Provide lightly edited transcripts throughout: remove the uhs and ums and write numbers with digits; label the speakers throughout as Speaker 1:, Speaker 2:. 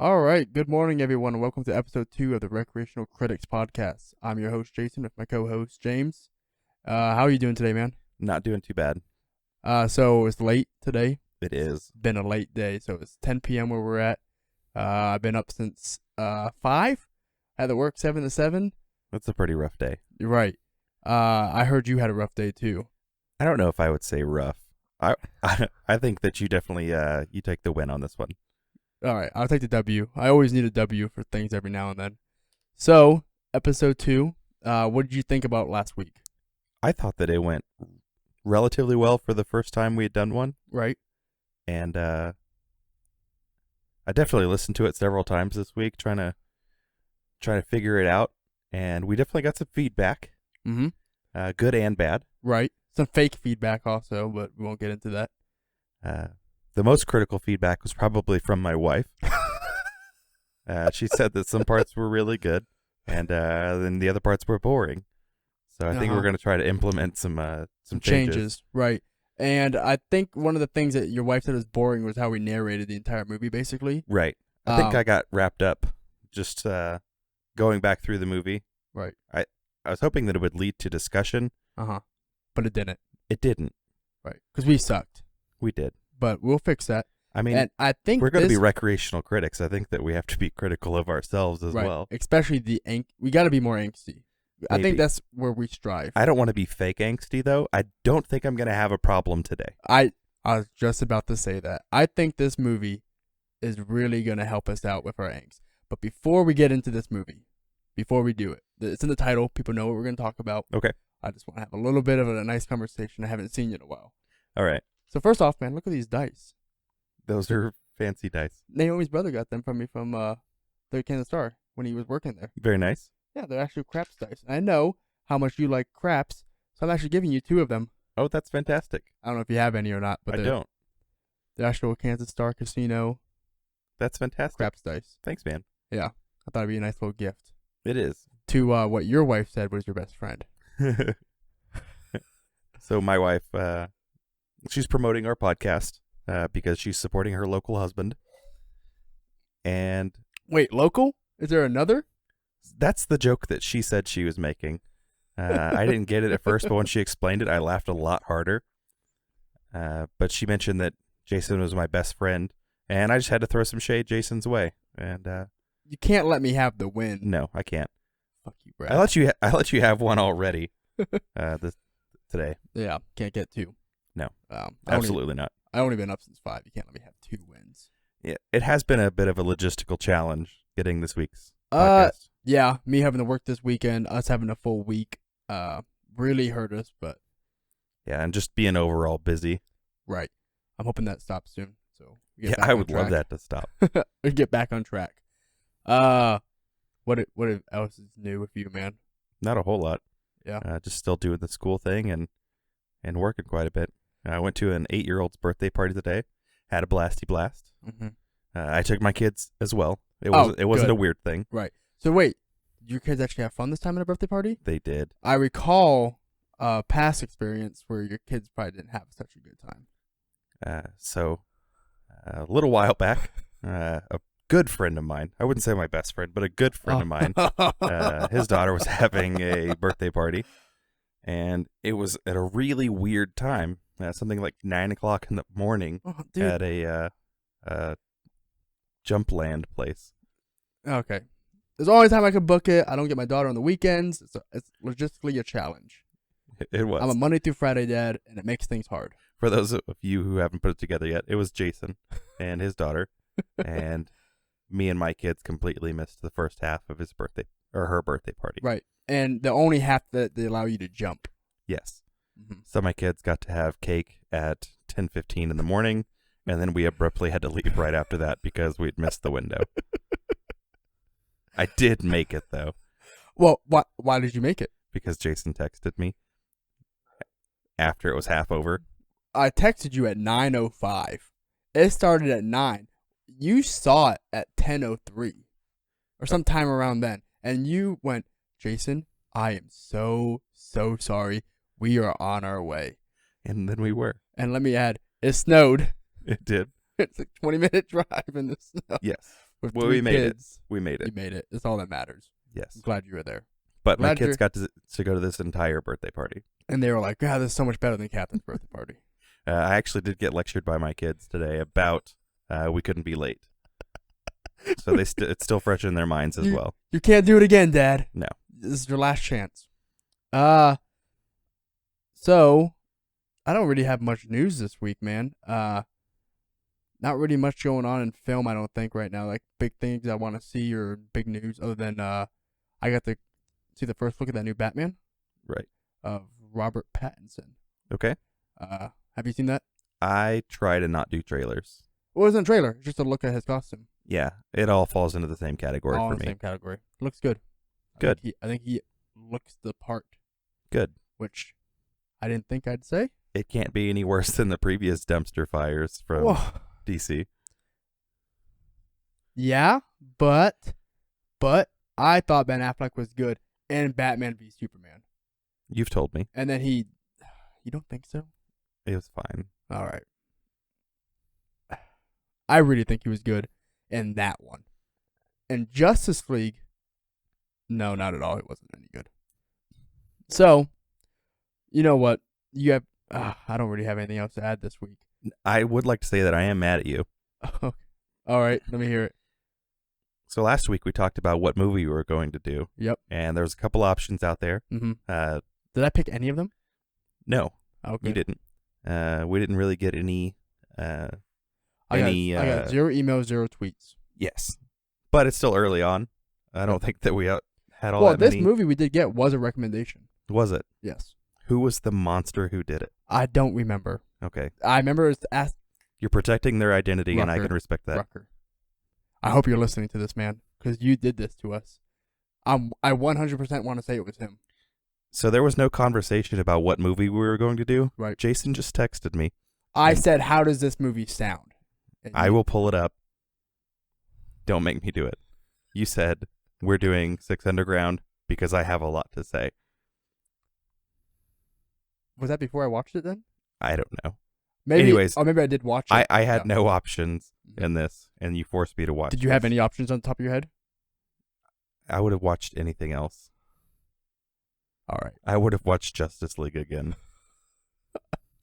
Speaker 1: All right. Good morning, everyone, and welcome to episode 2 of the Recreational Critics Podcast. I'm your host, Jason, with my co-host, James. How are you doing today, man?
Speaker 2: Not doing too bad.
Speaker 1: So it's late today.
Speaker 2: It is.
Speaker 1: It's been a late day, so it's 10 p.m. where we're at. I've been up since 5. Had to work 7 to 7.
Speaker 2: That's a pretty rough day.
Speaker 1: You're right. I heard you had a rough day, too.
Speaker 2: I don't know if I would say rough. I think that you definitely you take the win on this one.
Speaker 1: All right. I'll take the W. I always need a W for things every now and then. So, episode 2, what did you think about last week?
Speaker 2: I thought that it went relatively well for the first time we had done one.
Speaker 1: Right.
Speaker 2: And I definitely listened to it several times this week, trying to figure it out. And we definitely got some feedback.
Speaker 1: Mm-hmm.
Speaker 2: Good and bad.
Speaker 1: Right. Some fake feedback also, but we won't get into that.
Speaker 2: The most critical feedback was probably from my wife. She said that some parts were really good, and then the other parts were boring. So I think we're going to try to implement some changes.
Speaker 1: Right. And I think one of the things that your wife said was boring was how we narrated the entire movie, basically.
Speaker 2: Right. I think I got wrapped up just going back through the movie.
Speaker 1: Right.
Speaker 2: I was hoping that it would lead to discussion.
Speaker 1: But it didn't.
Speaker 2: It didn't.
Speaker 1: Right. Because we sucked.
Speaker 2: We did.
Speaker 1: But we'll fix that.
Speaker 2: I mean,
Speaker 1: and I think
Speaker 2: we're going to be recreational critics. I think that we have to be critical of ourselves as well.
Speaker 1: Especially we got to be more angsty.
Speaker 2: Maybe.
Speaker 1: I think that's where we strive.
Speaker 2: I don't want to be fake angsty, though. I don't think I'm going to have a problem today.
Speaker 1: I was just about to say that. I think this movie is really going to help us out with our angst. But before we get into this movie, before we do it, it's in the title. People know what we're going to talk about.
Speaker 2: Okay.
Speaker 1: I just want to have a little bit of a nice conversation. I haven't seen you in a while.
Speaker 2: All right.
Speaker 1: So first off, man, look at these dice.
Speaker 2: Those are fancy dice.
Speaker 1: Naomi's brother got them from me from the Kansas Star when he was working there.
Speaker 2: Very nice.
Speaker 1: Yeah, they're actual craps dice. I know how much you like craps, so I'm actually giving you 2 of them.
Speaker 2: Oh, that's fantastic.
Speaker 1: I don't know if you have any or not, but
Speaker 2: I don't.
Speaker 1: The actual Kansas Star Casino.
Speaker 2: That's fantastic.
Speaker 1: Craps dice.
Speaker 2: Thanks, man.
Speaker 1: Yeah, I thought it'd be a nice little gift.
Speaker 2: It is.
Speaker 1: To what your wife said was your best friend.
Speaker 2: So my wife, she's promoting our podcast because she's supporting her local husband. And
Speaker 1: wait, local? Is there another?
Speaker 2: That's the joke that she said she was making. I didn't get it at first, but when she explained it, I laughed a lot harder. But she mentioned that Jason was my best friend, and I just had to throw some shade Jason's way. And
Speaker 1: you can't let me have the win.
Speaker 2: No, I can't.
Speaker 1: Fuck you, Brad.
Speaker 2: I let you have one already. Today.
Speaker 1: Yeah, can't get 2.
Speaker 2: No, absolutely not.
Speaker 1: I've only been up since 5. You can't let me have 2 wins.
Speaker 2: Yeah, it has been a bit of a logistical challenge getting this week's podcast.
Speaker 1: Yeah, me having to work this weekend, us having a full week, really hurt us, but
Speaker 2: yeah, and just being overall busy. Right.
Speaker 1: I'm hoping that stops soon. So
Speaker 2: I would love that to stop.
Speaker 1: We get back on track. What else is new with you, man?
Speaker 2: Not a whole lot.
Speaker 1: Yeah.
Speaker 2: Just still doing the school thing and working quite a bit. I went to an 8-year-old's birthday party today. Had a blasty blast.
Speaker 1: Mm-hmm.
Speaker 2: I took my kids as well. It wasn't a weird thing.
Speaker 1: Right. So wait, did your kids actually have fun this time at a birthday party?
Speaker 2: They did.
Speaker 1: I recall a past experience where your kids probably didn't have such a good time.
Speaker 2: So a little while back, a good friend of mine, I wouldn't say my best friend, but a good friend of mine, his daughter was having a birthday party, and it was at a really weird time, something like 9 o'clock in the morning at a jump land place.
Speaker 1: Okay. There's always time I can book it. I don't get my daughter on the weekends. It's logistically a challenge.
Speaker 2: It was.
Speaker 1: I'm a Monday through Friday dad, and it makes things hard.
Speaker 2: For those of you who haven't put it together yet, it was Jason and his daughter, and me and my kids completely missed the first half of his birthday or her birthday party.
Speaker 1: Right. And the only half that they allow you to jump.
Speaker 2: Yes. Mm-hmm. So my kids got to have cake at 10:15 in the morning, and then we abruptly had to leave right after that because we'd missed the window. I did make it, though.
Speaker 1: Well, why did you make it?
Speaker 2: Because Jason texted me after it was half over.
Speaker 1: I texted you at 9:05. It started at 9. You saw it at 10:03 or sometime around then. And you went, Jason, I am so sorry. We are on our way.
Speaker 2: And then we were.
Speaker 1: And let me add, it snowed.
Speaker 2: It did.
Speaker 1: It's a 20-minute drive in the snow.
Speaker 2: Yes.
Speaker 1: with
Speaker 2: Well,
Speaker 1: 3
Speaker 2: we made
Speaker 1: kids.
Speaker 2: it. We made
Speaker 1: You
Speaker 2: it.
Speaker 1: made it. That's all that matters.
Speaker 2: Yes.
Speaker 1: I'm glad you were there.
Speaker 2: But my
Speaker 1: Glad
Speaker 2: kids
Speaker 1: you're-
Speaker 2: got to go to this entire birthday party.
Speaker 1: And they were like, "God, this is so much better than Captain's birthday party."
Speaker 2: I actually did get lectured by my kids today about we couldn't be late. So it's still fresh in their minds as well.
Speaker 1: You can't do it again, Dad.
Speaker 2: No.
Speaker 1: This is your last chance. So I don't really have much news this week, man. Not really much going on in film, I don't think, right now. Like big things I want to see or big news, other than I got to see the first look at that new Batman.
Speaker 2: Right.
Speaker 1: Of Robert Pattinson.
Speaker 2: Okay.
Speaker 1: Have you seen that?
Speaker 2: I try to not do trailers.
Speaker 1: It wasn't a trailer, just a look at his costume.
Speaker 2: Yeah, it all falls into the same category
Speaker 1: All
Speaker 2: for
Speaker 1: in the
Speaker 2: me.
Speaker 1: same category. Looks good.
Speaker 2: Good.
Speaker 1: I think he looks the part,
Speaker 2: Good.
Speaker 1: which I didn't think I'd say.
Speaker 2: It can't be any worse than the previous dumpster fires from
Speaker 1: Whoa.
Speaker 2: DC.
Speaker 1: Yeah, but I thought Ben Affleck was good in Batman v Superman.
Speaker 2: You've told me.
Speaker 1: And then you don't think so?
Speaker 2: It was fine.
Speaker 1: All right. I really think he was good in that one. In Justice League, no, not at all. It wasn't any good. So, you know what? You have. I don't really have anything else to add this week.
Speaker 2: I would like to say that I am mad at you.
Speaker 1: All right, let me hear it.
Speaker 2: So last week we talked about what movie we were going to do.
Speaker 1: Yep.
Speaker 2: And there was a couple options out there.
Speaker 1: Mm-hmm. Did I pick any of them?
Speaker 2: No,
Speaker 1: Okay.
Speaker 2: you didn't. We didn't really get any.
Speaker 1: I got 0 emails, 0 tweets.
Speaker 2: Yes, but it's still early on. I don't think that we had all
Speaker 1: Well,
Speaker 2: that
Speaker 1: this
Speaker 2: many.
Speaker 1: movie we did get was a recommendation.
Speaker 2: Was it?
Speaker 1: Yes.
Speaker 2: Who was the monster who did it?
Speaker 1: I don't remember.
Speaker 2: Okay.
Speaker 1: I remember it was
Speaker 2: You're protecting their identity, and I
Speaker 1: Rucker.
Speaker 2: can respect that.
Speaker 1: Rucker. I hope you're listening to this, man, because you did this to us. I 100% want to say it was him.
Speaker 2: So there was no conversation about what movie we were going to do.
Speaker 1: Right.
Speaker 2: Jason just texted me.
Speaker 1: I said, "How does this movie sound?" And
Speaker 2: I will pull it up. Don't make me do it. You said we're doing Six Underground because I have a lot to say.
Speaker 1: Was that before I watched it then?
Speaker 2: I don't know.
Speaker 1: Maybe.
Speaker 2: Anyways,
Speaker 1: maybe I did watch it.
Speaker 2: I had
Speaker 1: Yeah.
Speaker 2: no options in this, and you forced me to watch.
Speaker 1: Did you have
Speaker 2: this.
Speaker 1: any options on the top of your head?
Speaker 2: I would have watched anything else.
Speaker 1: All right.
Speaker 2: I would have watched Justice League again.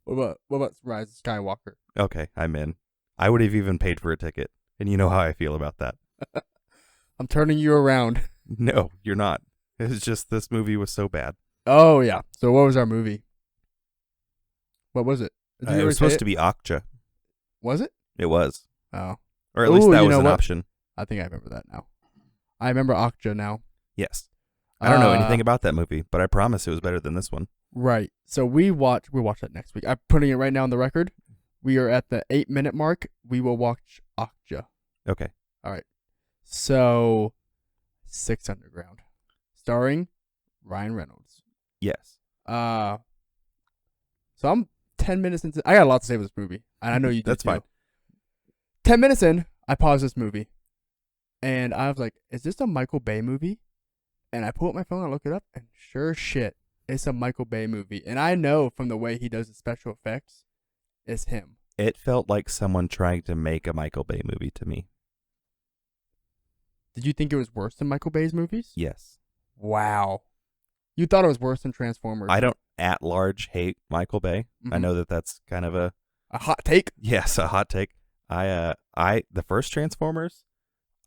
Speaker 1: What about Rise of Skywalker?
Speaker 2: Okay, I'm in. I would have even paid for a ticket, and you know how I feel about that.
Speaker 1: I'm turning you around.
Speaker 2: No, you're not. It's just this movie was so bad.
Speaker 1: Oh yeah. So what was our movie? What was it? Did you
Speaker 2: It
Speaker 1: already
Speaker 2: was
Speaker 1: say
Speaker 2: supposed
Speaker 1: it?
Speaker 2: to be Okja.
Speaker 1: Was it?
Speaker 2: It was.
Speaker 1: Oh.
Speaker 2: Or at least
Speaker 1: Ooh,
Speaker 2: that
Speaker 1: you
Speaker 2: was
Speaker 1: know
Speaker 2: an
Speaker 1: what?
Speaker 2: option.
Speaker 1: I think I remember that now. I remember Okja now.
Speaker 2: Yes. I don't know
Speaker 1: Uh,
Speaker 2: anything about that movie, but I promise it was better than this one.
Speaker 1: Right. So we'll watch that next week. I'm putting it right now on the record. We are at the 8-minute mark. We will watch Okja.
Speaker 2: Okay.
Speaker 1: All right. So, Six Underground, starring Ryan Reynolds.
Speaker 2: Yes.
Speaker 1: So I'm 10 minutes into. I got a lot to say about this movie, and I know you do
Speaker 2: That's
Speaker 1: too.
Speaker 2: fine.
Speaker 1: 10 minutes in, I paused this movie, and I was like, "Is this a Michael Bay movie?" And I pull up my phone and look it up, and sure shit, it's a Michael Bay movie. And I know from the way he does the special effects, it's him.
Speaker 2: It felt like someone trying to make a Michael Bay movie to me.
Speaker 1: Did you think it was worse than Michael Bay's movies?
Speaker 2: Yes.
Speaker 1: Wow. You thought it was worse than Transformers.
Speaker 2: I don't at large hate Michael Bay. I
Speaker 1: Mhm.
Speaker 2: know that that's kind of a
Speaker 1: hot take.
Speaker 2: yes, a hot take. The first Transformers,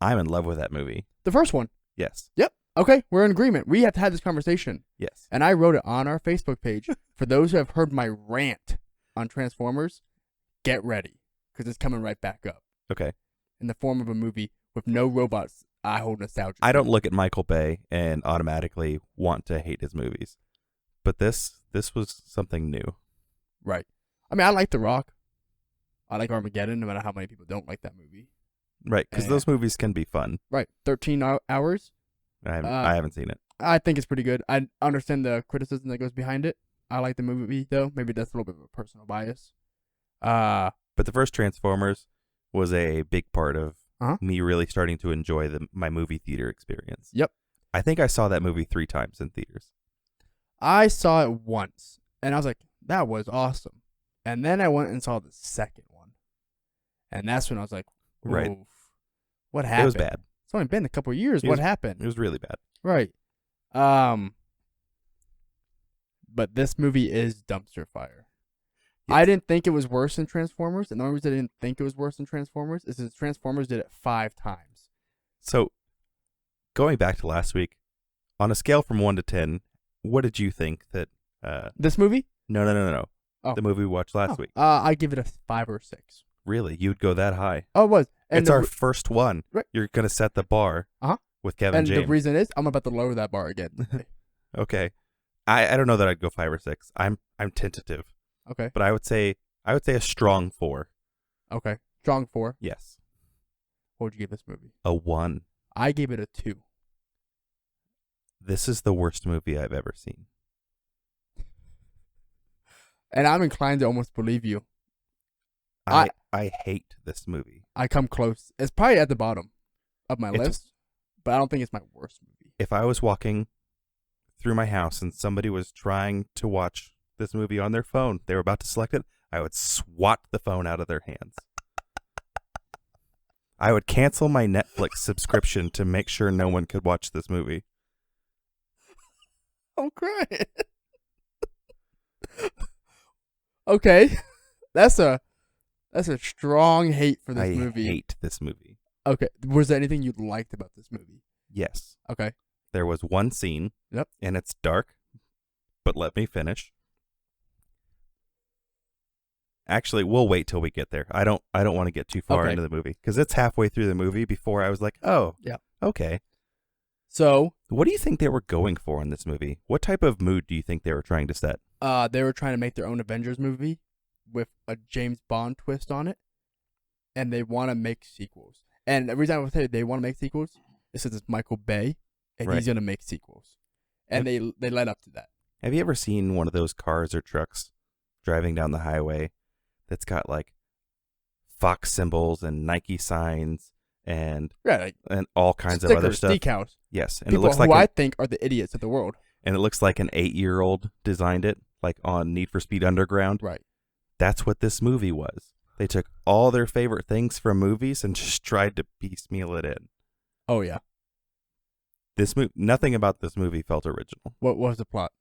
Speaker 2: I'm in love with that movie.
Speaker 1: The first one.
Speaker 2: Yes.
Speaker 1: Yep. Okay, we're in agreement. We have to have this conversation.
Speaker 2: Yes.
Speaker 1: And I wrote it on our Facebook page. For those who have heard my rant on Transformers, get ready, because it's coming right back up
Speaker 2: Okay.
Speaker 1: in the form of a movie with no robots. I hold nostalgia.
Speaker 2: I don't look at Michael Bay and automatically want to hate his movies. But this was something new.
Speaker 1: Right. I mean, I like The Rock. I like Armageddon, no matter how many people don't like that movie.
Speaker 2: Right, because those movies can be fun.
Speaker 1: Right. 13 hours.
Speaker 2: I haven't seen it.
Speaker 1: I think it's pretty good. I understand the criticism that goes behind it. I like the movie, though. Maybe that's a little bit of a personal bias.
Speaker 2: But the first Transformers was a big part of
Speaker 1: Uh-huh.
Speaker 2: me really starting to enjoy my movie theater experience.
Speaker 1: Yep.
Speaker 2: I think I saw that movie 3 times in theaters.
Speaker 1: I saw it once, and I was like, that was awesome. And then I went and saw the second one. And that's when I was like,
Speaker 2: Right.
Speaker 1: oof. What happened?
Speaker 2: It was bad.
Speaker 1: It's only been a couple of years. What happened?
Speaker 2: It was really bad.
Speaker 1: Right. But this movie is dumpster fire. Yes. I didn't think it was worse than Transformers, and the only reason I didn't think it was worse than Transformers is that Transformers did it 5 times.
Speaker 2: So, going back to last week, on a scale from 1 to 10, what did you think that...
Speaker 1: this movie?
Speaker 2: No.
Speaker 1: Oh.
Speaker 2: The movie we watched last week.
Speaker 1: I give it a 5 or 6.
Speaker 2: Really? You'd go that high?
Speaker 1: Oh, it was. And
Speaker 2: it's our first one.
Speaker 1: Right.
Speaker 2: You're going to set the bar with Kevin James.
Speaker 1: And the reason is, I'm about to lower that bar again.
Speaker 2: Okay. I don't know that I'd go 5 or 6. I'm tentative.
Speaker 1: Okay.
Speaker 2: But I would say a strong 4.
Speaker 1: Okay. Strong 4?
Speaker 2: Yes.
Speaker 1: What would you give this movie?
Speaker 2: A 1.
Speaker 1: I gave it a 2.
Speaker 2: This is the worst movie I've ever seen.
Speaker 1: And I'm inclined to almost believe you.
Speaker 2: I hate this movie.
Speaker 1: I come close. It's probably at the bottom of my list, but I don't think it's my worst movie.
Speaker 2: If I was walking through my house and somebody was trying to watch this movie on their phone, they were about to select it, I would swat the phone out of their hands. I would cancel my Netflix subscription to make sure no one could watch this movie.
Speaker 1: I'm crying. Okay. That's a strong hate for this movie.
Speaker 2: I hate this movie.
Speaker 1: Okay. Was there anything you liked about this movie?
Speaker 2: Yes.
Speaker 1: Okay.
Speaker 2: There was one scene.
Speaker 1: Yep.
Speaker 2: And it's dark, but let me finish. Actually, we'll wait till we get there. I don't want to get too far into the movie because it's halfway through the movie before I was like, oh, yeah, okay.
Speaker 1: So,
Speaker 2: what do you think they were going for in this movie? What type of mood do you think they were trying to set?
Speaker 1: They were trying to make their own Avengers movie with a James Bond twist on it, and they want to make sequels. And the reason I would say they want to make sequels is because it's Michael Bay, and he's going to make sequels. And they led up to that.
Speaker 2: Have you ever seen one of those cars or trucks driving down the highway that's got like Fox symbols and Nike signs and and all kinds of other stuff?
Speaker 1: Decals.
Speaker 2: Yes, and
Speaker 1: people
Speaker 2: it looks like
Speaker 1: I think are the idiots of the world.
Speaker 2: And it looks like an 8-year-old designed it, like on Need for Speed Underground.
Speaker 1: Right.
Speaker 2: That's what this movie was. They took all their favorite things from movies and just tried to piecemeal it in.
Speaker 1: Oh yeah.
Speaker 2: Nothing about this movie felt original.
Speaker 1: What was the plot?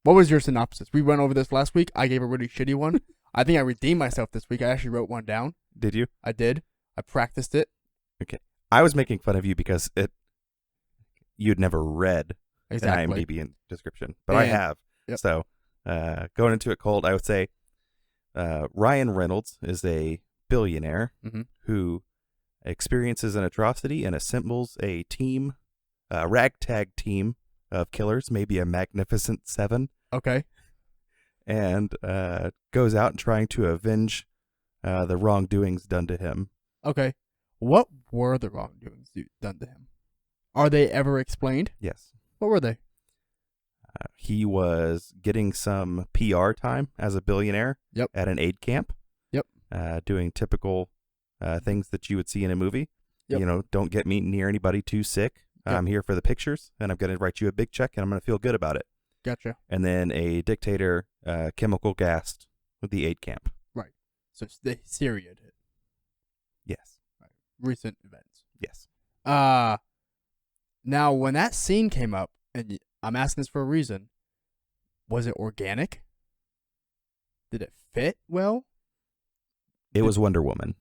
Speaker 1: What was your synopsis? We went over this last week. I gave a really shitty one. I think I redeemed myself this week. I actually wrote one down.
Speaker 2: Did you?
Speaker 1: I did. I practiced it.
Speaker 2: Okay. I was making fun of you because you'd never read an IMDb description, but I have. Yep. So going into it cold, I would say Ryan Reynolds is a billionaire who experiences an atrocity and assembles a team, a ragtag team of killers, maybe a Magnificent Seven.
Speaker 1: Okay.
Speaker 2: And goes out and trying to avenge the wrongdoings done to him.
Speaker 1: Okay. What were the wrongdoings done to him? Are they ever explained?
Speaker 2: Yes.
Speaker 1: What were they?
Speaker 2: He was getting some PR time as a billionaire at an aid camp.
Speaker 1: Yep.
Speaker 2: Doing typical things that you would see in a movie.
Speaker 1: Yep.
Speaker 2: You know, don't get me near anybody too sick. Yep. I'm here for the pictures, and I'm going to write you a big check, and I'm going to feel good about it.
Speaker 1: Gotcha.
Speaker 2: And then a dictator chemical gassed with the aid camp.
Speaker 1: Right. So Syria did.
Speaker 2: Yes.
Speaker 1: Right. Recent events.
Speaker 2: Yes.
Speaker 1: Now, when that scene came up, and I'm asking this for a reason, was it organic? Did it fit well?
Speaker 2: It was Wonder Woman.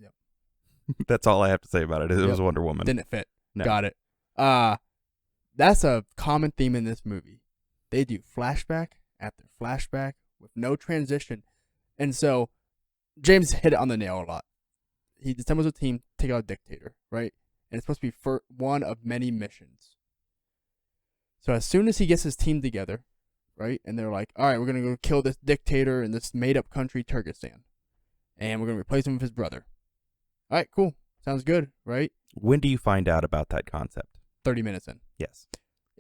Speaker 1: Yep.
Speaker 2: That's all I have to say about it. It was Wonder Woman.
Speaker 1: Didn't fit.
Speaker 2: No.
Speaker 1: Got it. That's a common theme in this movie. They do flashback after flashback with no transition. And so James hit it on the nail a lot. He assembles a team, take out a dictator, right? And it's supposed to be for one of many missions. So as soon as he gets his team together, right, and they're like, all right, we're going to go kill this dictator in this made-up country, Turkestan. And we're going to replace him with his brother. All right, cool. Sounds good, right?
Speaker 2: When do you find out about that concept?
Speaker 1: 30 minutes in.
Speaker 2: Yes.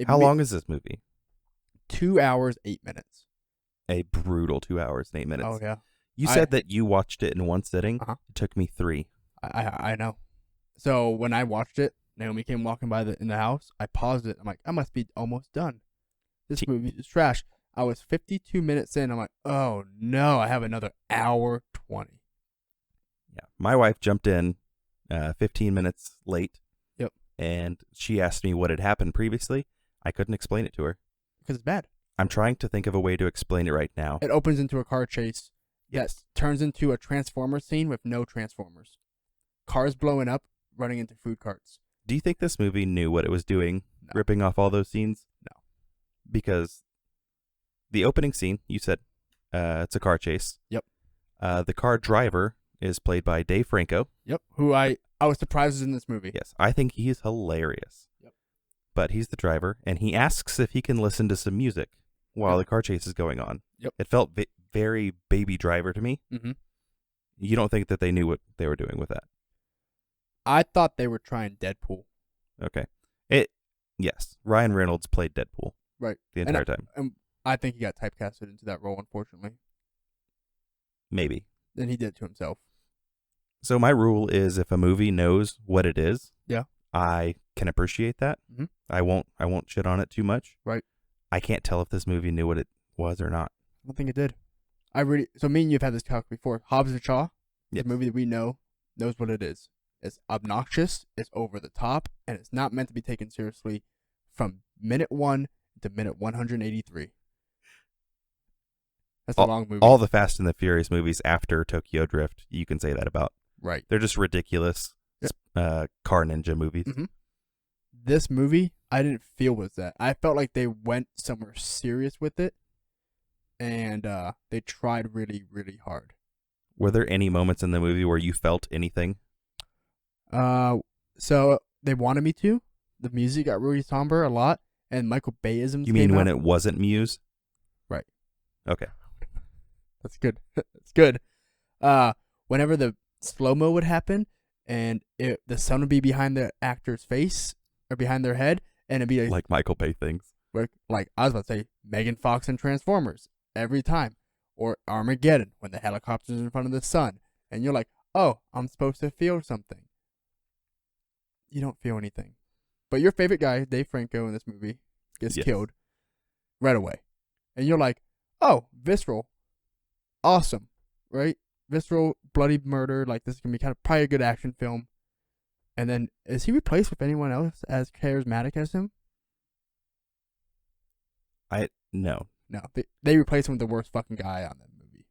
Speaker 2: How long is this movie?
Speaker 1: 2 hours, 8 minutes.
Speaker 2: A brutal 2 hours and 8 minutes.
Speaker 1: Oh, yeah.
Speaker 2: You said that you watched it in one sitting.
Speaker 1: Uh-huh.
Speaker 2: It took me 3.
Speaker 1: I know. So when I watched it, Naomi came walking by in the house. I paused it. I'm like, I must be almost done. This movie is trash. I was 52 minutes in. I'm like, oh, no. I have another hour 20.
Speaker 2: Yeah. My wife jumped in 15 minutes late.
Speaker 1: Yep.
Speaker 2: And she asked me what had happened previously. I couldn't explain it to her.
Speaker 1: Because it's bad.
Speaker 2: I'm trying to think of a way to explain it right now.
Speaker 1: It opens into a car chase.
Speaker 2: Yes.
Speaker 1: That turns into a Transformer scene with no Transformers. Cars blowing up, running into food carts.
Speaker 2: Do you think this movie knew what it was doing,
Speaker 1: No.
Speaker 2: ripping off all those scenes?
Speaker 1: No.
Speaker 2: Because the opening scene, you said, it's a car chase.
Speaker 1: Yep.
Speaker 2: The car driver is played by Dave Franco.
Speaker 1: Yep. Who I was surprised is in this movie.
Speaker 2: Yes, I think he's hilarious.
Speaker 1: Yep.
Speaker 2: But he's the driver, and he asks if he can listen to some music while the car chase is going on.
Speaker 1: Yep.
Speaker 2: It felt very Baby Driver to me.
Speaker 1: Mm-hmm.
Speaker 2: You don't think that they knew what they were doing with that?
Speaker 1: I thought they were trying Deadpool.
Speaker 2: Okay. Yes, Ryan Reynolds played Deadpool.
Speaker 1: Right.
Speaker 2: The entire time.
Speaker 1: And I think he got typecasted into that role, unfortunately.
Speaker 2: Maybe.
Speaker 1: Then he did it to himself.
Speaker 2: So my rule is if a movie knows what it is,
Speaker 1: yeah,
Speaker 2: I can appreciate that.
Speaker 1: Mm-hmm.
Speaker 2: I won't shit on it too much.
Speaker 1: Right.
Speaker 2: I can't tell if this movie knew what it was or not.
Speaker 1: I don't think it did. So me and you have had this talk before. Hobbs and Shaw,
Speaker 2: yes.
Speaker 1: The movie that we know knows what it is. It's obnoxious, it's over the top, and it's not meant to be taken seriously from minute 1 to minute 183. That's a long movie.
Speaker 2: All the Fast and the Furious movies after Tokyo Drift, you can say that about.
Speaker 1: Right.
Speaker 2: They're just ridiculous car ninja movies.
Speaker 1: Mm-hmm. This movie, I didn't feel was that. I felt like they went somewhere serious with it, and they tried really, really hard.
Speaker 2: Were there any moments in the movie where you felt anything?
Speaker 1: So they wanted me to. The music got really somber a lot, and Michael Bayisms.
Speaker 2: You mean when it wasn't Muse?
Speaker 1: Right.
Speaker 2: Okay.
Speaker 1: That's good. That's good. Whenever the slow-mo would happen, and the sun would be behind the actor's face, or behind their head, and it'd be
Speaker 2: like Michael Bay things.
Speaker 1: Like I was about to say, Megan Fox and Transformers, every time. Or Armageddon, when the helicopter's in front of the sun, and you're like, oh, I'm supposed to feel something. You don't feel anything. But your favorite guy, Dave Franco, in this movie, gets killed right away. And you're like, oh, visceral. Awesome. Right? Visceral, bloody murder. Like, this is going to be probably a good action film. And then, is he replaced with anyone else as charismatic as him?
Speaker 2: No.
Speaker 1: No. They replaced him with the worst fucking guy on that movie.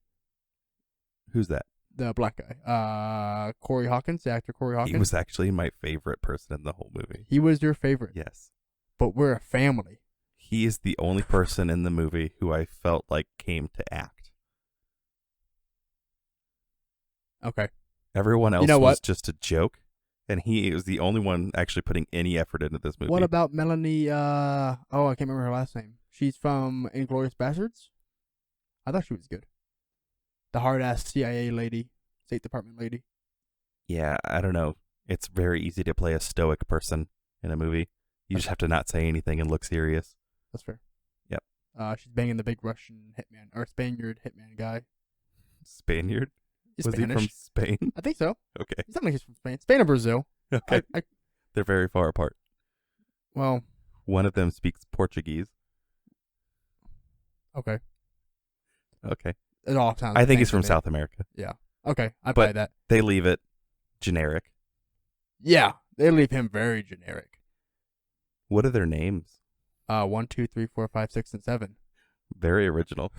Speaker 2: Who's that?
Speaker 1: The black guy. Corey Hawkins, the actor Corey Hawkins.
Speaker 2: He was actually my favorite person in the whole movie.
Speaker 1: He was your favorite?
Speaker 2: Yes.
Speaker 1: But we're a family.
Speaker 2: He is the only person in the movie who I felt like came to act.
Speaker 1: Okay.
Speaker 2: Everyone else was just a joke, and he was the only one actually putting any effort into this movie.
Speaker 1: What about Melanie? I can't remember her last name. She's from Inglourious Basterds. I thought she was good. The hard-ass CIA lady, State Department lady.
Speaker 2: Yeah, I don't know. It's very easy to play a stoic person in a movie. You just have to not say anything and look serious.
Speaker 1: That's fair.
Speaker 2: Yep.
Speaker 1: She's banging the big Russian hitman, or Spaniard hitman guy.
Speaker 2: Spaniard?
Speaker 1: He's
Speaker 2: Was
Speaker 1: Spanish.
Speaker 2: he from Spain?
Speaker 1: I think so.
Speaker 2: Okay.
Speaker 1: He's not like he's from Spain. Spain or Brazil.
Speaker 2: Okay. They're very far apart.
Speaker 1: Well.
Speaker 2: One of them speaks Portuguese.
Speaker 1: Okay.
Speaker 2: Okay.
Speaker 1: It all sounds.
Speaker 2: I think he's from South America.
Speaker 1: Yeah. Okay. I buy that.
Speaker 2: They leave it generic.
Speaker 1: Yeah. They leave him very generic.
Speaker 2: What are their names?
Speaker 1: 1, 2, 3, 4, 5, 6, and 7.
Speaker 2: Very original.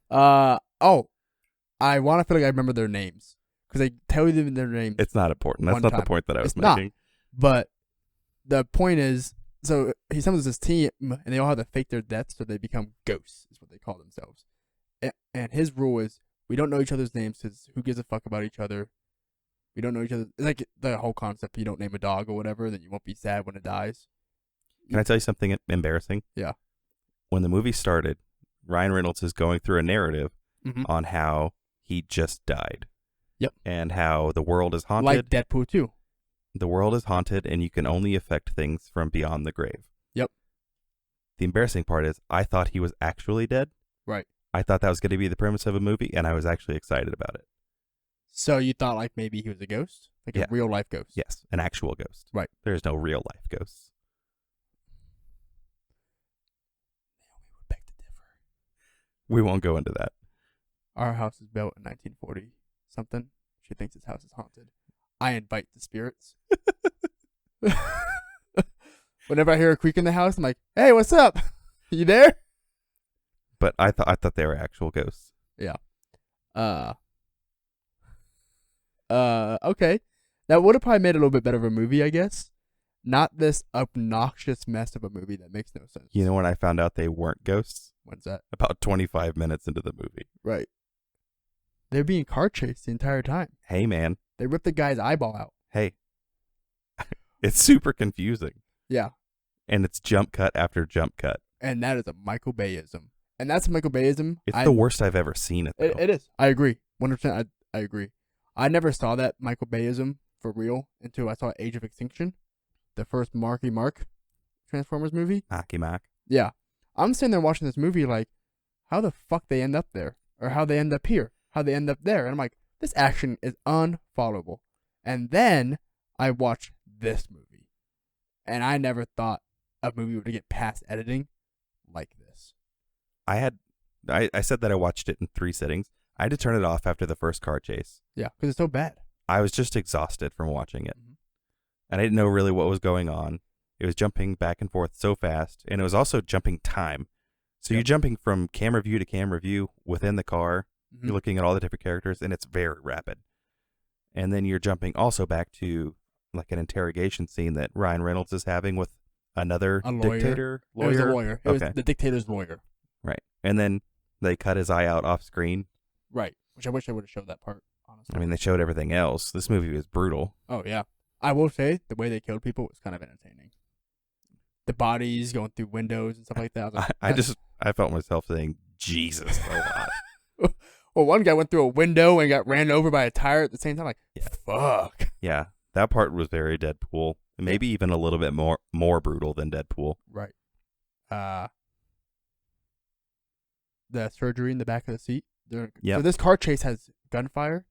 Speaker 1: I want to feel like I remember their names because they tell you their names.
Speaker 2: It's not important. That's not the point that I was making.
Speaker 1: Not. But the point is, so he summons this team, and they all have to fake their deaths, so they become ghosts, is what they call themselves. And his rule is, we don't know each other's names because who gives a fuck about each other? We don't know each other. It's like the whole concept. You don't name a dog or whatever, then you won't be sad when it dies.
Speaker 2: Can I tell you something embarrassing?
Speaker 1: Yeah.
Speaker 2: When the movie started, Ryan Reynolds is going through a narrative on how he just died.
Speaker 1: Yep.
Speaker 2: And how the world is haunted.
Speaker 1: Like Deadpool 2.
Speaker 2: The world is haunted and you can only affect things from beyond the grave.
Speaker 1: Yep.
Speaker 2: The embarrassing part is I thought he was actually dead.
Speaker 1: Right.
Speaker 2: I thought that was going to be the premise of a movie, and I was actually excited about it.
Speaker 1: So you thought like maybe he was a ghost? Like a real life ghost?
Speaker 2: Yes, an actual ghost.
Speaker 1: Right.
Speaker 2: There's no real life ghosts.
Speaker 1: Naomi would beg to differ.
Speaker 2: We won't go into that.
Speaker 1: Our house is built in 1940 something. She thinks this house is haunted. I invite the spirits. Whenever I hear a creak in the house, I'm like, "Hey, what's up? You there?"
Speaker 2: But I thought they were actual ghosts.
Speaker 1: Yeah. Okay. That would have probably made it a little bit better of a movie, I guess. Not this obnoxious mess of a movie that makes no sense.
Speaker 2: You know when I found out they weren't ghosts?
Speaker 1: When's that?
Speaker 2: About 25 minutes into the movie.
Speaker 1: Right. They're being car chased the entire time.
Speaker 2: Hey, man.
Speaker 1: They ripped the guy's eyeball out.
Speaker 2: Hey. It's super confusing.
Speaker 1: Yeah.
Speaker 2: And it's jump cut after jump cut.
Speaker 1: And that is a Michael Bayism. And that's a Michael Bayism.
Speaker 2: It's the worst I've ever seen it, though.
Speaker 1: It is. I agree. 100%. I agree. I never saw that Michael Bayism for real until I saw Age of Extinction, the first Marky Mark Transformers movie.
Speaker 2: Marky Mark.
Speaker 1: Yeah. I'm sitting there watching this movie like, how the fuck they end up there? Or how they end up here? How they end up there? And I'm like, this action is unfollowable. And then I watched this movie. And I never thought a movie would get past editing like this.
Speaker 2: I said that I watched it in 3 sittings. I had to turn it off after the first car chase.
Speaker 1: Yeah, because it's so bad.
Speaker 2: I was just exhausted from watching it.
Speaker 1: Mm-hmm.
Speaker 2: And I didn't know really what was going on. It was jumping back and forth so fast. And it was also jumping time. So you're jumping from camera view to camera view within the car. Mm-hmm. You're looking at all the different characters, and it's very rapid. And then you're jumping also back to like an interrogation scene that Ryan Reynolds is having with another dictator.
Speaker 1: Lawyer? It was a lawyer. It
Speaker 2: was
Speaker 1: the dictator's lawyer.
Speaker 2: Right. And then they cut his eye out off screen.
Speaker 1: Right. Which I wish I would have showed that part, honestly.
Speaker 2: I mean, they showed everything else. This movie was brutal.
Speaker 1: Oh, yeah. I will say the way they killed people was kind of entertaining. The bodies going through windows and stuff like that.
Speaker 2: I felt myself saying Jesus a lot.
Speaker 1: Well, one guy went through a window and got ran over by a tire at the same time. Like, fuck.
Speaker 2: Yeah. That part was very Deadpool. Maybe even a little bit more brutal than Deadpool.
Speaker 1: Right. The surgery in the back of the seat. So this car chase has gunfire,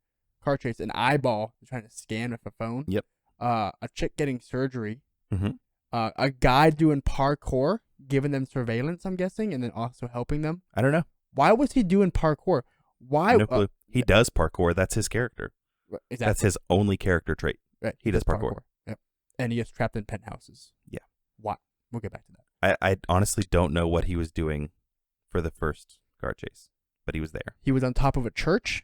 Speaker 1: an eyeball trying to scan with a phone.
Speaker 2: Yep.
Speaker 1: A chick getting surgery.
Speaker 2: Mm-hmm.
Speaker 1: A guy doing parkour, giving them surveillance, I'm guessing, and then also helping them.
Speaker 2: I don't know.
Speaker 1: Why was he doing parkour? Why?
Speaker 2: No clue. He does parkour. That's his character.
Speaker 1: Exactly.
Speaker 2: That's his only character trait.
Speaker 1: Right.
Speaker 2: He does parkour.
Speaker 1: Yep. And he gets trapped in penthouses.
Speaker 2: Yeah.
Speaker 1: Why? We'll get back to that.
Speaker 2: I honestly don't know what he was doing for the first car chase, but he was there.
Speaker 1: He was on top of a church,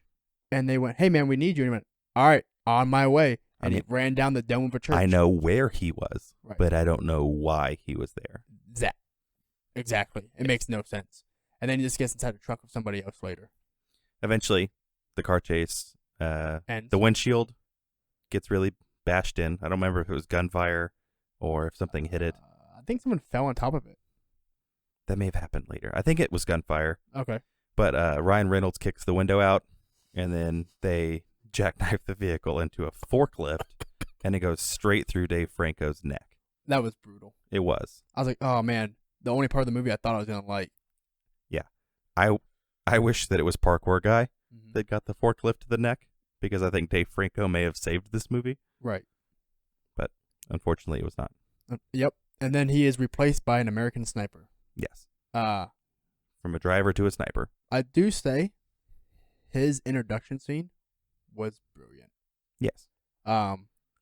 Speaker 1: and they went, "Hey, man, we need you." And he went, "All right, on my way." And he ran down the dome of a church.
Speaker 2: I know where he was,
Speaker 1: right,
Speaker 2: but I don't know why he was there.
Speaker 1: Exactly. It makes no sense. And then he just gets inside a truck with somebody else later.
Speaker 2: Eventually, the car chase,
Speaker 1: and
Speaker 2: the windshield gets really bashed in. I don't remember if it was gunfire or if something hit it.
Speaker 1: I think someone fell on top of it.
Speaker 2: That may have happened later. I think it was gunfire.
Speaker 1: Okay.
Speaker 2: But Ryan Reynolds kicks the window out, and then they jackknife the vehicle into a forklift, and it goes straight through Dave Franco's neck.
Speaker 1: That was brutal.
Speaker 2: It was.
Speaker 1: I was like, oh, man, the only part of the movie I thought I was going to like.
Speaker 2: Yeah. I wish that it was Parkour Guy that got the forklift to the neck, because I think Dave Franco may have saved this movie.
Speaker 1: Right.
Speaker 2: But unfortunately, it was not.
Speaker 1: Yep. And then he is replaced by an American sniper.
Speaker 2: Yes.
Speaker 1: From
Speaker 2: a driver to a sniper.
Speaker 1: I do say his introduction scene was brilliant.
Speaker 2: Yes.
Speaker 1: I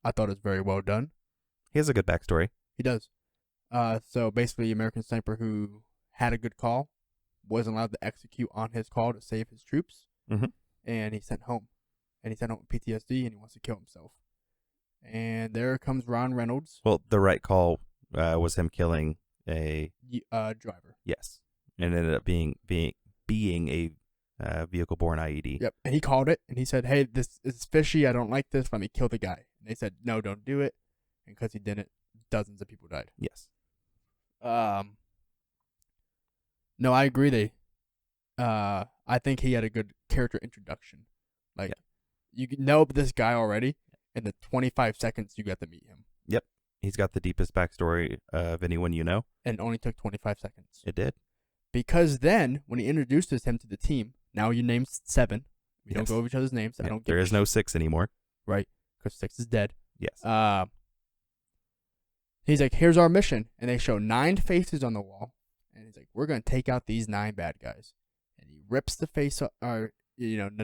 Speaker 1: thought it was very well done.
Speaker 2: He has a good backstory.
Speaker 1: He does. So basically, American sniper who had a good call wasn't allowed to execute on his call to save his troops, and he sent home. And he sent home with PTSD, and he wants to kill himself. And there comes Ryan Reynolds.
Speaker 2: Well, the right call was him killing a
Speaker 1: driver.
Speaker 2: Yes, and it ended up being a vehicle-borne IED.
Speaker 1: Yep, and he called it, and he said, "Hey, this is fishy. I don't like this. Let me kill the guy." And they said, "No, don't do it." And because he didn't, dozens of people died.
Speaker 2: Yes.
Speaker 1: No, I agree. I think he had a good character introduction. Like, you know this guy already. In the 25 seconds you got to meet him.
Speaker 2: Yep. He's got the deepest backstory of anyone you know.
Speaker 1: And it only took 25 seconds.
Speaker 2: It did.
Speaker 1: Because then, when he introduces him to the team, now you named 7. We don't go over each other's names.
Speaker 2: Yeah,
Speaker 1: I don't.
Speaker 2: There is no 6 anymore.
Speaker 1: Right. Because 6 is dead.
Speaker 2: Yes.
Speaker 1: He's like, here's our mission. And they show 9 faces on the wall. And he's like, we're going to take out these 9 bad guys. And he rips the face, the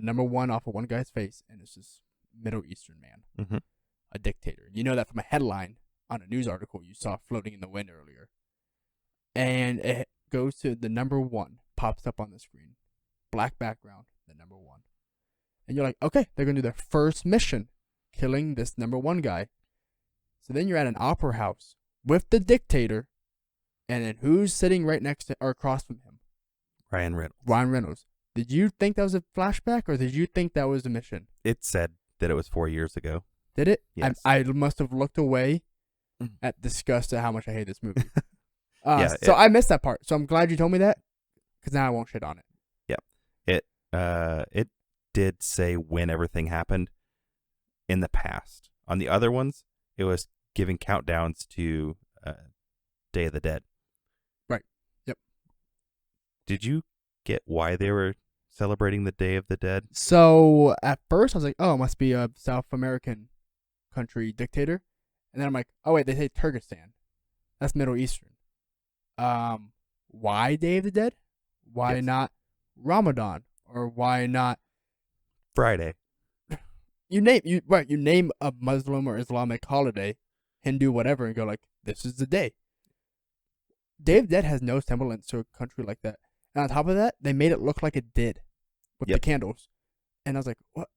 Speaker 1: number 1 off of one guy's face. And it's this Middle Eastern man. a dictator. You know that from a headline on a news article you saw floating in the wind earlier. And it goes to the number 1, pops up on the screen. Black background, the number 1. And you're like, okay, they're going to do their first mission, killing this number 1 guy. So then you're at an opera house with the dictator, and then who's sitting right next to or across from him?
Speaker 2: Ryan Reynolds.
Speaker 1: Ryan Reynolds. Did you think that was a flashback, or did you think that was a mission?
Speaker 2: It said that it was 4 years ago.
Speaker 1: Did it?
Speaker 2: Yes.
Speaker 1: I must have looked away at disgust at how much I hate this movie.
Speaker 2: Yeah,
Speaker 1: so I missed that part. So I'm glad you told me that, because now I won't shit on it.
Speaker 2: Yeah. It did say when everything happened in the past. On the other ones, it was giving countdowns to Day of the Dead.
Speaker 1: Right. Yep.
Speaker 2: Did you get why they were celebrating the Day of the Dead?
Speaker 1: So at first I was like, oh, it must be a South American country dictator. And then I'm like, oh wait, they say Kyrgyzstan. That's Middle Eastern. Why Day of the Dead? Why
Speaker 2: Yes.
Speaker 1: not Ramadan? Or why not
Speaker 2: Friday.
Speaker 1: you name a Muslim or Islamic holiday, Hindu, whatever, and go like, this is the day. Day of the Dead has no semblance to a country like that. And on top of that, they made it look like it did with the candles. And I was like, what?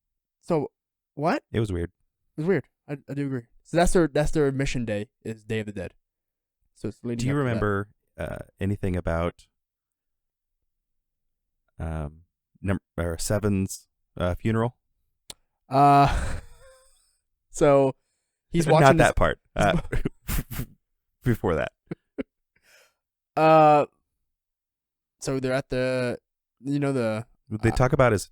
Speaker 1: So, what?
Speaker 2: It was weird.
Speaker 1: It was weird. I do agree. So that's their mission day is Day of the Dead. So it's leading.
Speaker 2: Do you
Speaker 1: up to
Speaker 2: remember anything about Seven's funeral?
Speaker 1: So he's
Speaker 2: Not
Speaker 1: watching
Speaker 2: that part. Before that.
Speaker 1: So they're at the,
Speaker 2: They talk about his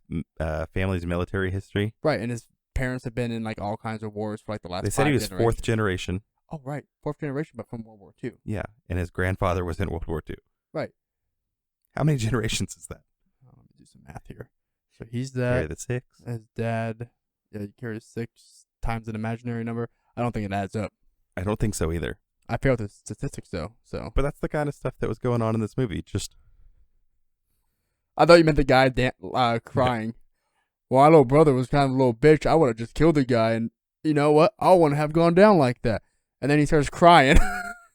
Speaker 2: family's military history.
Speaker 1: right, and his parents have been in like all kinds of wars for like the last.
Speaker 2: They said he
Speaker 1: 5
Speaker 2: was
Speaker 1: generations.
Speaker 2: 4th generation.
Speaker 1: Oh right, 4th generation, but from World War II.
Speaker 2: Yeah, and his grandfather was in World War II.
Speaker 1: Right.
Speaker 2: How many generations is that?
Speaker 1: Let me do some math here. So he's
Speaker 2: Carry
Speaker 1: that.
Speaker 2: the 6.
Speaker 1: His dad. Yeah, he carries 6 times an imaginary number. I don't think it adds up.
Speaker 2: I don't think so either.
Speaker 1: I failed the statistics though. So
Speaker 2: But that's the kind of stuff that was going on in this movie. Just
Speaker 1: I thought you meant the guy crying. Well, my little brother was kind of a little bitch. I would have just killed the guy, and you know what? I wouldn't have gone down like that. And then he starts crying.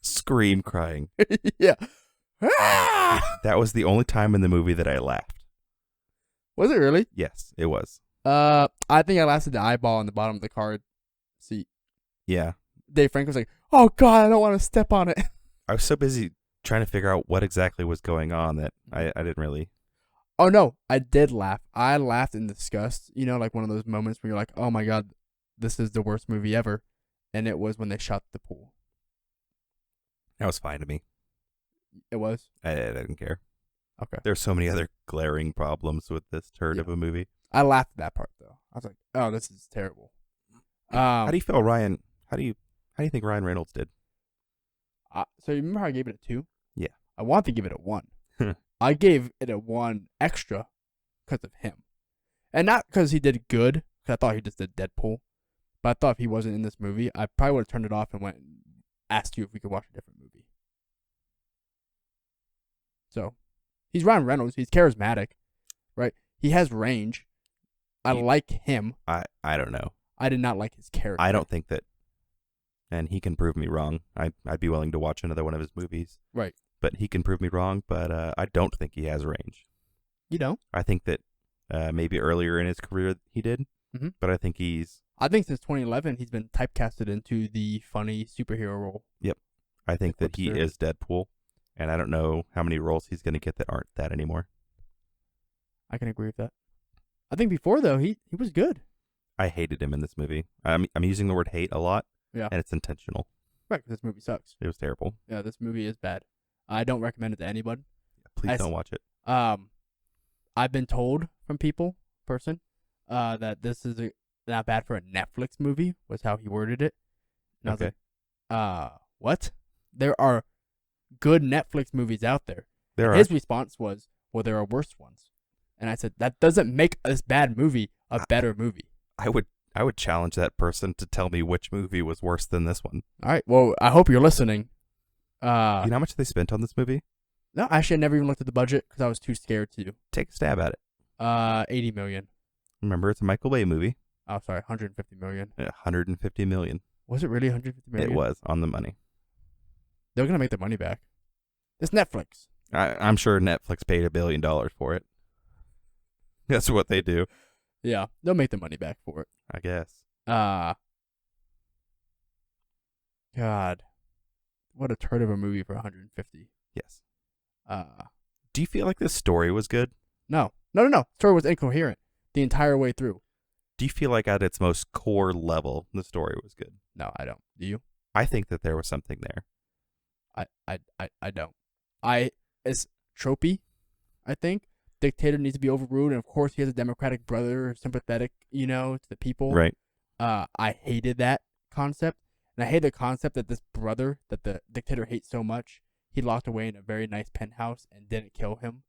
Speaker 2: scream crying.
Speaker 1: Yeah. Ah!
Speaker 2: That was the only time in the movie that I laughed.
Speaker 1: Was it really?
Speaker 2: Yes, it was.
Speaker 1: I think I laughed at the eyeball on the bottom of the car seat.
Speaker 2: Yeah.
Speaker 1: Dave Frank was like, "Oh God, I don't want to step on it."
Speaker 2: I was so busy trying to figure out what exactly was going on that I didn't really.
Speaker 1: Oh no, I did laugh. I laughed in disgust. You know, like one of those moments where you're like, "Oh my God, this is the worst movie ever," and it was when they shot the pool.
Speaker 2: That was fine to me.
Speaker 1: It was.
Speaker 2: I didn't care.
Speaker 1: Okay.
Speaker 2: There's so many other glaring problems with this turd of a movie.
Speaker 1: I laughed at that part though. I was like, "Oh, this is terrible."
Speaker 2: How do you feel, Ryan? How do you think Ryan Reynolds did?
Speaker 1: So you remember how I gave it a 2?
Speaker 2: Yeah.
Speaker 1: I want to give it a 1. I gave it a 1 extra because of him, and not because he did good. Because I thought he just did Deadpool, but I thought if he wasn't in this movie, I probably would have turned it off and went and asked you if we could watch a different movie. So, he's Ryan Reynolds. He's charismatic, right? He has range. I like him.
Speaker 2: I don't know.
Speaker 1: I did not like his character.
Speaker 2: I don't think that, and he can prove me wrong. I'd be willing to watch another one of his movies.
Speaker 1: Right.
Speaker 2: But he can prove me wrong, but I don't think he has range.
Speaker 1: You know?
Speaker 2: I think that maybe earlier in his career he did, but I think
Speaker 1: I think since 2011 he's been typecasted into the funny superhero role.
Speaker 2: Yep. I think that he is Deadpool, and I don't know how many roles he's going to get that aren't that anymore.
Speaker 1: I can agree with that. I think before, though, he was good.
Speaker 2: I hated him in this movie. I'm using the word hate a lot,
Speaker 1: Yeah.
Speaker 2: and it's intentional.
Speaker 1: Right, 'cause this movie sucks.
Speaker 2: It was terrible.
Speaker 1: Yeah, this movie is bad. I don't recommend it to anybody.
Speaker 2: Please don't watch it.
Speaker 1: I've been told from person, that this is not bad for a Netflix movie, was how he worded it. And I was like, what? There are good Netflix movies out there.
Speaker 2: There are.
Speaker 1: His response was, well, there are worse ones. And I said, that doesn't make this bad movie a better movie.
Speaker 2: I would challenge that person to tell me which movie was worse than this one.
Speaker 1: All right. Well, I hope you're listening.
Speaker 2: Do you know how much they spent on this movie?
Speaker 1: No, actually, I never even looked at the budget because I was too scared to.
Speaker 2: Take a stab at it.
Speaker 1: 80 million.
Speaker 2: Remember, it's a Michael Bay movie.
Speaker 1: Oh, sorry, 150 million.
Speaker 2: 150 million.
Speaker 1: Was it really 150 million?
Speaker 2: It was on the money.
Speaker 1: They're gonna make their money back. It's Netflix.
Speaker 2: I'm sure Netflix paid $1 billion for it. That's what they do.
Speaker 1: Yeah, they'll make the money back for it.
Speaker 2: I guess.
Speaker 1: God, what a turd of a movie for 150.
Speaker 2: Yes. Do you feel like this story was good?
Speaker 1: No. The story was incoherent the entire way through.
Speaker 2: Do you feel like at its most core level, the story was good?
Speaker 1: No, I don't. Do you?
Speaker 2: I think that there was something there.
Speaker 1: I don't. It's tropey, I think. Dictator needs to be overruled, and of course he has a democratic brother, sympathetic, to the people.
Speaker 2: Right.
Speaker 1: I hated that concept. And I hate the concept that this brother that the dictator hates so much, he locked away in a very nice penthouse and didn't kill him.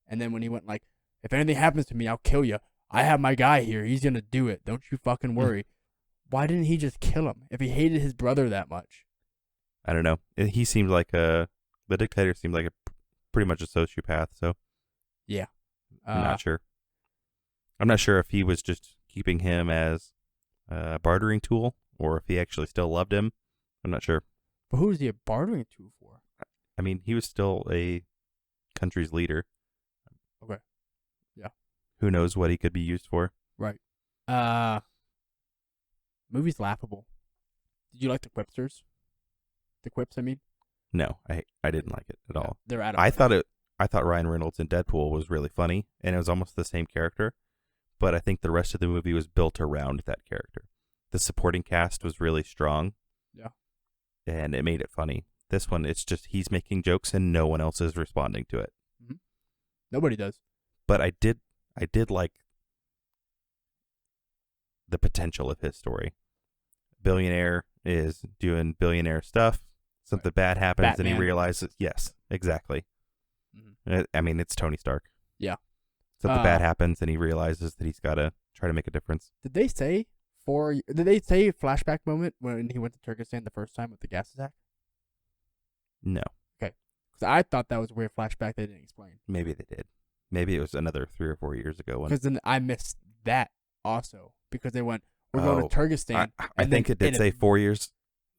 Speaker 1: And then when he went like, if anything happens to me, I'll kill you. I have my guy here. He's going to do it. Don't you fucking worry. Why didn't he just kill him if he hated his brother that much?
Speaker 2: I don't know. He seemed like the dictator seemed like pretty much a sociopath, so.
Speaker 1: Yeah.
Speaker 2: I'm not sure. I'm not sure if he was just keeping him as a bartering tool or if he actually still loved him. I'm not sure.
Speaker 1: But who is he a bartering tool for?
Speaker 2: I mean, he was still a country's leader.
Speaker 1: Okay. Yeah.
Speaker 2: Who knows what he could be used for?
Speaker 1: Right. Movie's laughable. Did you like the quipsters? The quips, I mean?
Speaker 2: No, I didn't like it at all.
Speaker 1: They're out of
Speaker 2: I thought Ryan Reynolds in Deadpool was really funny, and it was almost the same character, but I think the rest of the movie was built around that character. The supporting cast was really strong.
Speaker 1: Yeah.
Speaker 2: And it made it funny. This one, it's just he's making jokes and no one else is responding to it.
Speaker 1: Mm-hmm. Nobody does.
Speaker 2: But I did like the potential of his story. Billionaire is doing billionaire stuff. Something bad happens
Speaker 1: Batman.
Speaker 2: and he realizes, yes, exactly. Mm-hmm. I mean, it's Tony Stark.
Speaker 1: Yeah.
Speaker 2: Something bad happens and he realizes that he's got to try to make a difference.
Speaker 1: Did they say flashback moment when he went to Turkestan the first time with the gas attack?
Speaker 2: No.
Speaker 1: Okay. Because I thought that was a weird flashback they didn't explain.
Speaker 2: Maybe they did. Maybe it was another 3 or 4 years ago.
Speaker 1: Because then I missed that also. Because they went, we're going to Turkestan.
Speaker 2: I think it did say 4 years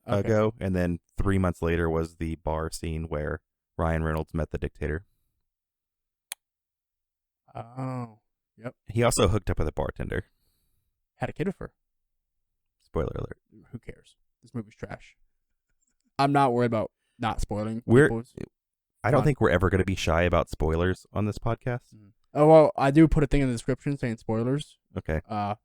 Speaker 2: ago. And then 3 months later was the bar scene where Ryan Reynolds met the dictator.
Speaker 1: Oh. Yep.
Speaker 2: He also hooked up with a bartender.
Speaker 1: Had a kid with her.
Speaker 2: Spoiler alert.
Speaker 1: Who cares? This movie's trash. I'm not worried about not spoiling.
Speaker 2: I don't think we're ever going to be shy about spoilers on this podcast.
Speaker 1: Oh, well, I do put a thing in the description saying spoilers.
Speaker 2: Okay.
Speaker 1: I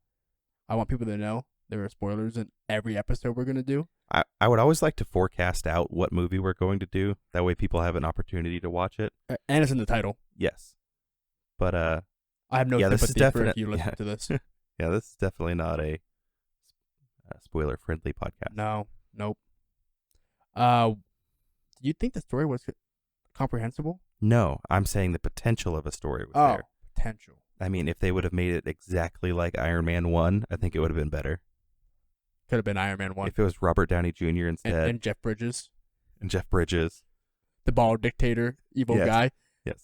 Speaker 1: want people to know there are spoilers in every episode we're going to do.
Speaker 2: I would always like to forecast out what movie we're going to do. That way people have an opportunity to watch it.
Speaker 1: And it's in the title.
Speaker 2: Yes. But
Speaker 1: I have no sympathy for if you listen to this.
Speaker 2: Yeah, this is definitely not a spoiler-friendly podcast.
Speaker 1: No. Nope. Do you think the story was comprehensible?
Speaker 2: No, I'm saying the potential of a story was there.
Speaker 1: Potential.
Speaker 2: I mean, if they would have made it exactly like Iron Man 1, I think it would have been better.
Speaker 1: Could have been Iron Man 1.
Speaker 2: If it was Robert Downey Jr. instead.
Speaker 1: And Jeff Bridges.
Speaker 2: And Jeff Bridges.
Speaker 1: The bald dictator, evil guy.
Speaker 2: Yes.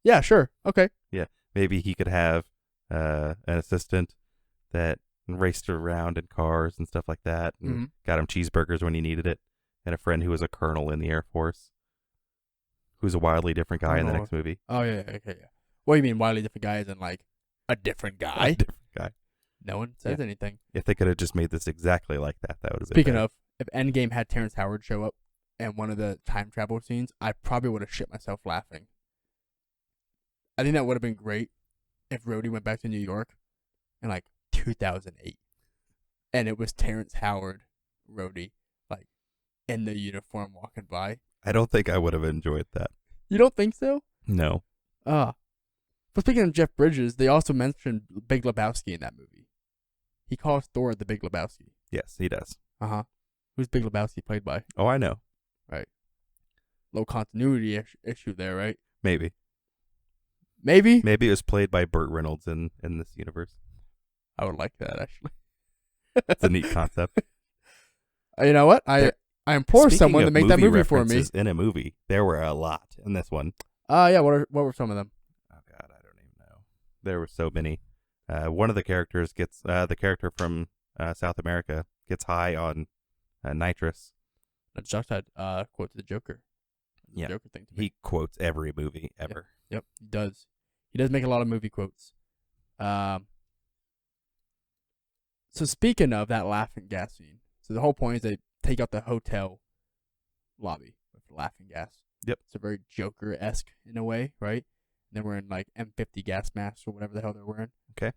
Speaker 1: Yeah, sure. Okay.
Speaker 2: Yeah. Maybe he could have an assistant that raced around in cars and stuff like that and got him cheeseburgers when he needed it. And a friend who was a colonel in the Air Force who's a wildly different guy in the next movie.
Speaker 1: Oh, yeah. Okay, yeah. What do you mean wildly different guy as in like a different guy?
Speaker 2: A different guy.
Speaker 1: No one says anything.
Speaker 2: If they could have just made this exactly like that, that would have been
Speaker 1: Speaking
Speaker 2: better.
Speaker 1: of, if Endgame had Terrence Howard show up in one of the time travel scenes, I probably would have shit myself laughing. I think that would have been great if Rhodey went back to New York in like 2008. And it was Terrence Howard, Rhodey, like in the uniform walking by.
Speaker 2: I don't think I would have enjoyed that.
Speaker 1: You don't think so?
Speaker 2: No.
Speaker 1: But speaking of Jeff Bridges, they also mentioned Big Lebowski in that movie. He calls Thor the Big Lebowski.
Speaker 2: Yes, he does.
Speaker 1: Uh-huh. Who's Big Lebowski played by?
Speaker 2: Oh, I know.
Speaker 1: Right. Low continuity issue there, right?
Speaker 2: Maybe.
Speaker 1: Maybe
Speaker 2: it was played by Burt Reynolds in this universe.
Speaker 1: I would like that, actually.
Speaker 2: It's a neat concept.
Speaker 1: You know what? I implore someone to make that movie for me.
Speaker 2: In a movie, there were a lot in this one.
Speaker 1: Yeah. What were some of them?
Speaker 2: Oh God, I don't even know. There were so many. One of the characters gets the character from South America gets high on nitrous.
Speaker 1: That's just had quote to the Joker. The
Speaker 2: Yeah.
Speaker 1: Joker thing to me.
Speaker 2: He quotes every movie ever.
Speaker 1: Yep, he does. He does make a lot of movie quotes. So speaking of that laughing gas scene, so the whole point is they take out the hotel lobby with laughing gas.
Speaker 2: Yep.
Speaker 1: It's a very Joker-esque in a way, right? And they're wearing like M50 gas masks or whatever the hell they're wearing.
Speaker 2: Okay.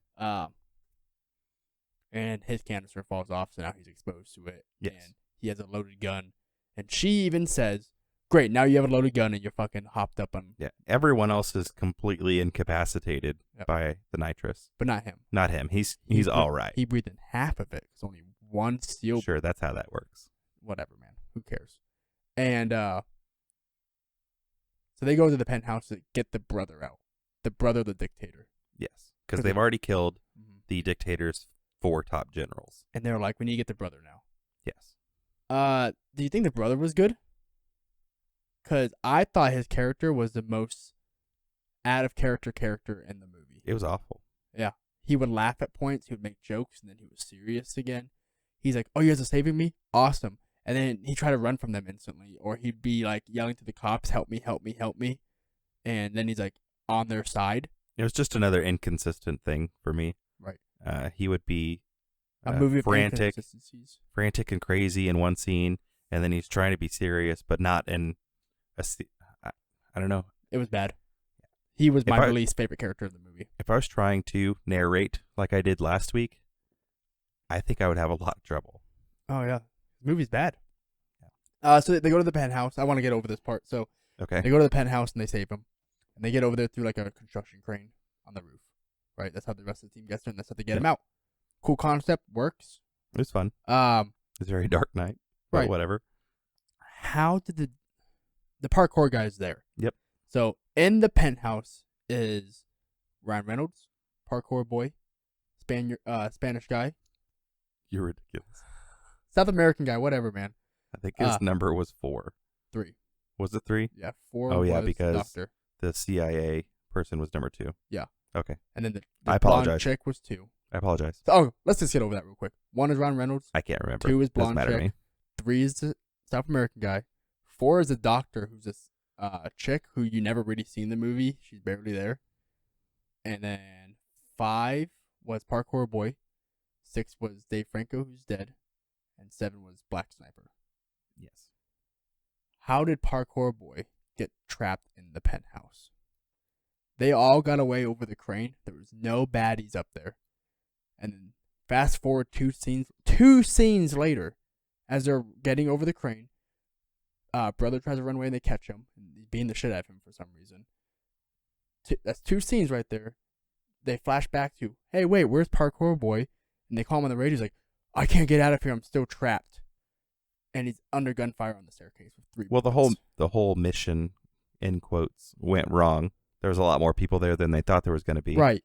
Speaker 1: And his canister falls off, so now he's exposed to it.
Speaker 2: Yes.
Speaker 1: And he has a loaded gun. And she even says, "Great, now you have a loaded gun and you're fucking hopped up on."
Speaker 2: Yeah. Everyone else is completely incapacitated by the nitrous.
Speaker 1: But not him.
Speaker 2: Not him. He's all right.
Speaker 1: He breathed in half of it. It's only one steel.
Speaker 2: Sure, that's how that works.
Speaker 1: Whatever, man. Who cares? And so they go to the penthouse to get the brother out. The brother of the dictator.
Speaker 2: Yes, because they've already killed the dictator's 4 top generals.
Speaker 1: And they're like, we need to get the brother now.
Speaker 2: Yes.
Speaker 1: Do you think the brother was good? Because I thought his character was the most out of character in the movie.
Speaker 2: It was awful.
Speaker 1: Yeah. He would laugh at points. He would make jokes. And then he was serious again. He's like, oh, you guys are saving me? Awesome. And then he'd try to run from them instantly. Or he'd be like yelling to the cops, help me, help me, help me. And then he's like on their side.
Speaker 2: It was just another inconsistent thing for me.
Speaker 1: Right.
Speaker 2: He would be
Speaker 1: a movie of
Speaker 2: frantic and crazy in one scene. And then he's trying to be serious, but not in I don't know.
Speaker 1: It was bad. He was my least favorite character in the movie.
Speaker 2: If I was trying to narrate like I did last week, I think I would have a lot of trouble.
Speaker 1: Oh, yeah. The movie's bad. Yeah. So they go to the penthouse. I want to get over this part. So
Speaker 2: okay.
Speaker 1: They go to the penthouse and they save him. And they get over there through like a construction crane on the roof. Right? That's how the rest of the team gets there, and that's how they get him out. Cool concept. Works.
Speaker 2: It was fun. It's a very dark night.
Speaker 1: Right.
Speaker 2: Whatever.
Speaker 1: How did the parkour guys there?
Speaker 2: Yep.
Speaker 1: So in the penthouse is Ryan Reynolds, parkour boy, Spanish guy.
Speaker 2: You're ridiculous.
Speaker 1: South American guy, whatever, man.
Speaker 2: I think his number was 4.
Speaker 1: 3.
Speaker 2: Was it 3?
Speaker 1: Yeah, 4.
Speaker 2: Oh, yeah,
Speaker 1: was
Speaker 2: because
Speaker 1: Doctor.
Speaker 2: the CIA person was number 2.
Speaker 1: Yeah.
Speaker 2: Okay.
Speaker 1: And then the
Speaker 2: I apologize.
Speaker 1: blonde chick was 2.
Speaker 2: I apologize.
Speaker 1: So, let's just get over that real quick. 1 is Ryan Reynolds.
Speaker 2: I can't remember.
Speaker 1: 2 is
Speaker 2: blonde
Speaker 1: blonde chick. 3 is the South American guy. 4 is the doctor, who's this chick who you never really see in the movie. She's barely there. And then 5 was parkour boy. 6 was Dave Franco, who's dead. And 7 was Black Sniper.
Speaker 2: Yes.
Speaker 1: How did parkour boy get trapped in the penthouse? They all got away over the crane. There was no baddies up there. And then fast forward 2 scenes later, as they're getting over the crane, brother tries to run away and they catch him. And he's beating the shit out of him for some reason. That's 2 scenes right there. They flash back to, hey, wait, where's parkour boy? And they call him on the radio. He's like, I can't get out of here. I'm still trapped. And he's under gunfire on the staircase with 3
Speaker 2: Well,
Speaker 1: bullets.
Speaker 2: the whole mission, in quotes, went wrong. There was a lot more people there than they thought there was going to be.
Speaker 1: Right.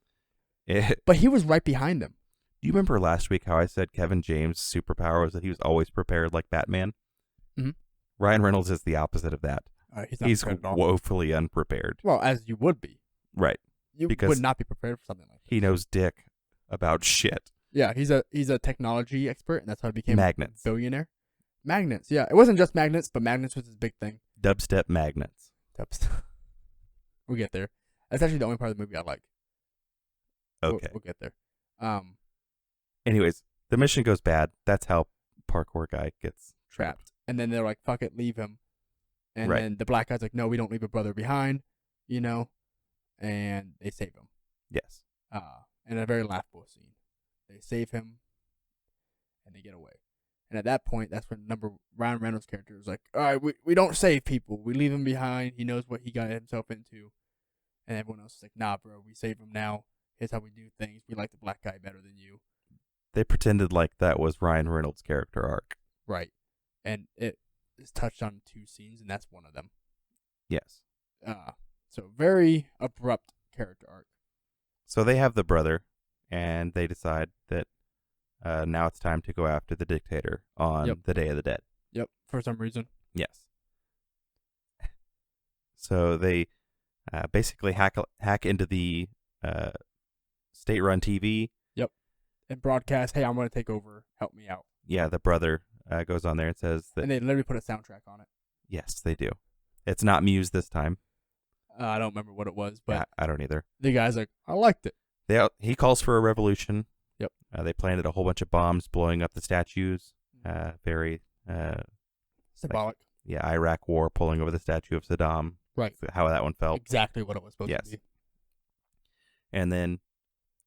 Speaker 1: But he was right behind them.
Speaker 2: Do you remember last week how I said Kevin James' superpower was that he was always prepared like Batman?
Speaker 1: Mm-hmm.
Speaker 2: Ryan Reynolds is the opposite of that. He's woefully unprepared.
Speaker 1: Well, as you would be.
Speaker 2: Right.
Speaker 1: You
Speaker 2: because
Speaker 1: would not be prepared for something like that.
Speaker 2: He knows dick about shit.
Speaker 1: Yeah, he's a technology expert, and that's how he became a billionaire. Magnets, yeah. It wasn't just magnets, but magnets was his big thing.
Speaker 2: Dubstep magnets.
Speaker 1: Dubstep. We'll get there. That's actually the only part of the movie I like.
Speaker 2: Okay.
Speaker 1: We'll get there.
Speaker 2: Anyways, the mission goes bad. That's how parkour guy gets
Speaker 1: trapped. And then they're like, fuck it, leave him. And then the black guy's like, no, we don't leave a brother behind, you know? And they save him.
Speaker 2: Yes.
Speaker 1: In a very laughable scene. They save him, and they get away. And at that point, that's when Ryan Reynolds' character is like, all right, we don't save people. We leave him behind. He knows what he got himself into. And everyone else is like, nah, bro, we save him now. Here's how we do things. We like the black guy better than you.
Speaker 2: They pretended like that was Ryan Reynolds' character arc.
Speaker 1: Right. And it is touched on in 2 scenes, and that's one of them.
Speaker 2: Yes.
Speaker 1: So very abrupt character arc.
Speaker 2: So they have the brother, and they decide that now it's time to go after the dictator on the Day of the Dead.
Speaker 1: Yep, for some reason.
Speaker 2: Yes. So they basically hack into the state-run TV.
Speaker 1: Yep. And broadcast, hey, I'm going to take over. Help me out.
Speaker 2: Yeah, the brother goes on there and says that.
Speaker 1: And they literally put a soundtrack on it.
Speaker 2: Yes, they do. It's not Muse this time.
Speaker 1: I don't remember what it was, but
Speaker 2: yeah, I don't either.
Speaker 1: The guy's like, I liked it.
Speaker 2: He calls for a revolution.
Speaker 1: Yep.
Speaker 2: They planted a whole bunch of bombs, blowing up the statues. Very
Speaker 1: symbolic.
Speaker 2: Iraq War, pulling over the statue of Saddam.
Speaker 1: Right.
Speaker 2: How that one felt.
Speaker 1: Exactly what it was supposed to be.
Speaker 2: And then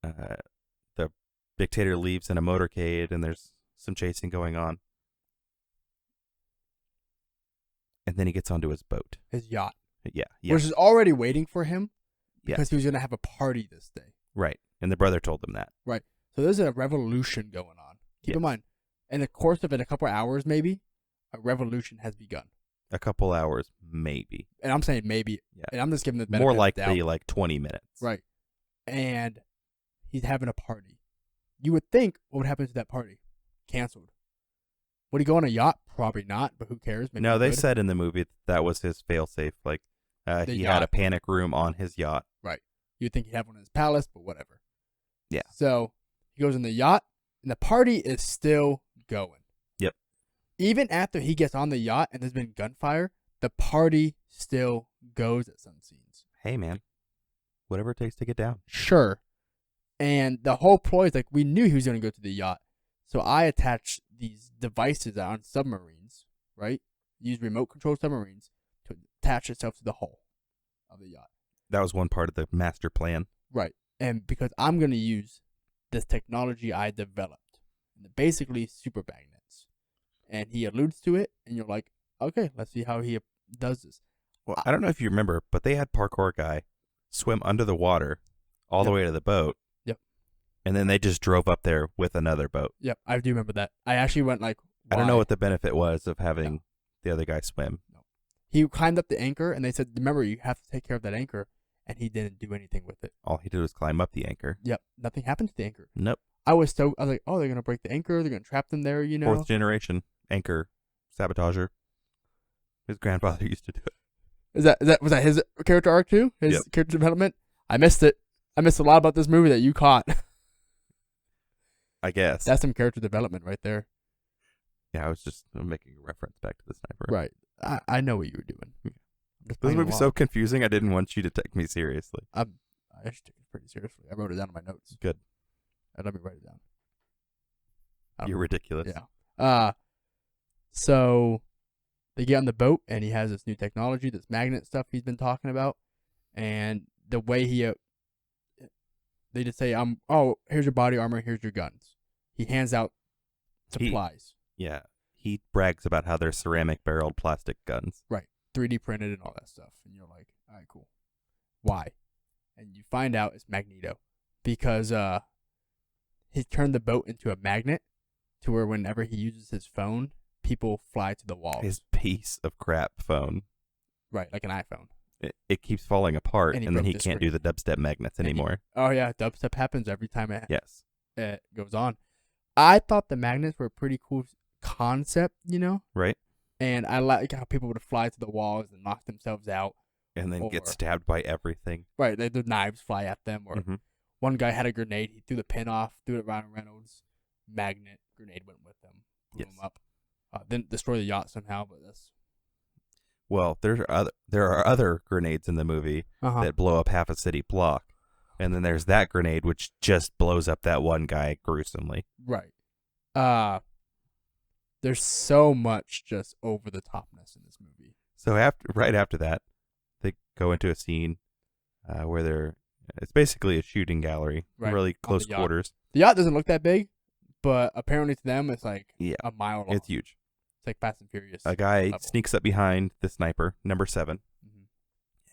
Speaker 2: the dictator leaves in a motorcade, and there's some chasing going on. And then he gets onto his boat.
Speaker 1: His yacht.
Speaker 2: Yeah.
Speaker 1: Which is already waiting for him because
Speaker 2: he
Speaker 1: was going to have a party this day.
Speaker 2: Right. And the brother told them that.
Speaker 1: Right. So there's a revolution going on. Keep in mind, in the course of it, a couple hours maybe, a revolution has begun.
Speaker 2: A couple hours, maybe.
Speaker 1: And I'm saying maybe. Yeah. And I'm just giving the benefit
Speaker 2: more
Speaker 1: of the doubt.
Speaker 2: likely like 20 minutes.
Speaker 1: Right. And he's having a party. You would think, what would happen to that party? Canceled. Would he go on a yacht? Probably not, but who cares? Maybe
Speaker 2: no, they said in the movie that was his failsafe. Like, he had a panic room on his yacht.
Speaker 1: Right. You'd think he'd have one in his palace, but whatever.
Speaker 2: Yeah.
Speaker 1: So he goes in the yacht, and the party is still going.
Speaker 2: Yep.
Speaker 1: Even after he gets on the yacht and there's been gunfire, the party still goes at some scenes.
Speaker 2: Hey, man. Whatever it takes to get down.
Speaker 1: Sure. And the whole ploy is like, we knew he was going to go to the yacht. So I attached these devices on submarines, right? Use remote control submarines to attach itself to the hull of the yacht.
Speaker 2: That was one part of the master plan.
Speaker 1: Right. And because I'm going to use this technology I developed, basically super magnets. And he alludes to it, and you're like, okay, let's see how he does this.
Speaker 2: Well, I don't know if you remember, but they had parkour guy swim under the water all the way to the boat.
Speaker 1: Yep.
Speaker 2: And then they just drove up there with another boat.
Speaker 1: Yep, I do remember that. I actually went like, why?
Speaker 2: I don't know what the benefit was of having the other guy swim.
Speaker 1: No. He climbed up the anchor, and they said, remember, you have to take care of that anchor. And he didn't do anything with it.
Speaker 2: All he did was climb up the anchor.
Speaker 1: Yep, nothing happened to the anchor.
Speaker 2: Nope.
Speaker 1: I was like, oh, they're going to break the anchor. They're going to trap them there, you know.
Speaker 2: 4th generation anchor sabotager. His grandfather used to do it.
Speaker 1: Was that his character arc too? His character development? I missed it. I missed a lot about this movie that you caught.
Speaker 2: I guess.
Speaker 1: That's some character development right there.
Speaker 2: Yeah, I was just making a reference back to the sniper.
Speaker 1: Right. I know what you were doing.
Speaker 2: This movie's so confusing, I didn't want you to take me seriously.
Speaker 1: I actually took it pretty seriously. I wrote it down in my notes.
Speaker 2: Good.
Speaker 1: Let me write it down.
Speaker 2: You're ridiculous.
Speaker 1: Yeah. So they get on the boat, and he has this new technology, this magnet stuff he's been talking about. And the way they just say, here's your body armor, here's your guns. He hands out supplies.
Speaker 2: He brags about how they're ceramic barreled plastic guns.
Speaker 1: Right. 3D printed and all that stuff. And you're like, all right, cool. Why? And you find out it's Magneto. Because he turned the boat into a magnet to where whenever he uses his phone, people fly to the wall.
Speaker 2: His piece of crap phone.
Speaker 1: Right, like an iPhone.
Speaker 2: It keeps falling apart, and then he can't do the dubstep magnets anymore.
Speaker 1: Dubstep happens every time it goes on. I thought the magnets were a pretty cool concept, you know?
Speaker 2: Right.
Speaker 1: And I like how people would fly to the walls and knock themselves out.
Speaker 2: And then get stabbed by everything.
Speaker 1: Right, the knives fly at them. Or one guy had a grenade, he threw the pin off, threw it at Ryan Reynolds. Magnet, grenade went with them. Blew him up. Didn't destroy the yacht somehow, but that's...
Speaker 2: Well, there are other grenades in the movie that blow up half a city block. And then there's that grenade which just blows up that one guy gruesomely.
Speaker 1: Right. There's so much just over the topness in this movie.
Speaker 2: So right after that, they go into a scene where it's basically a shooting gallery, really close quarters.
Speaker 1: The yacht doesn't look that big, but apparently to them it's like a mile long.
Speaker 2: It's huge.
Speaker 1: It's like Fast and Furious.
Speaker 2: A guy sneaks up behind the sniper, number 7,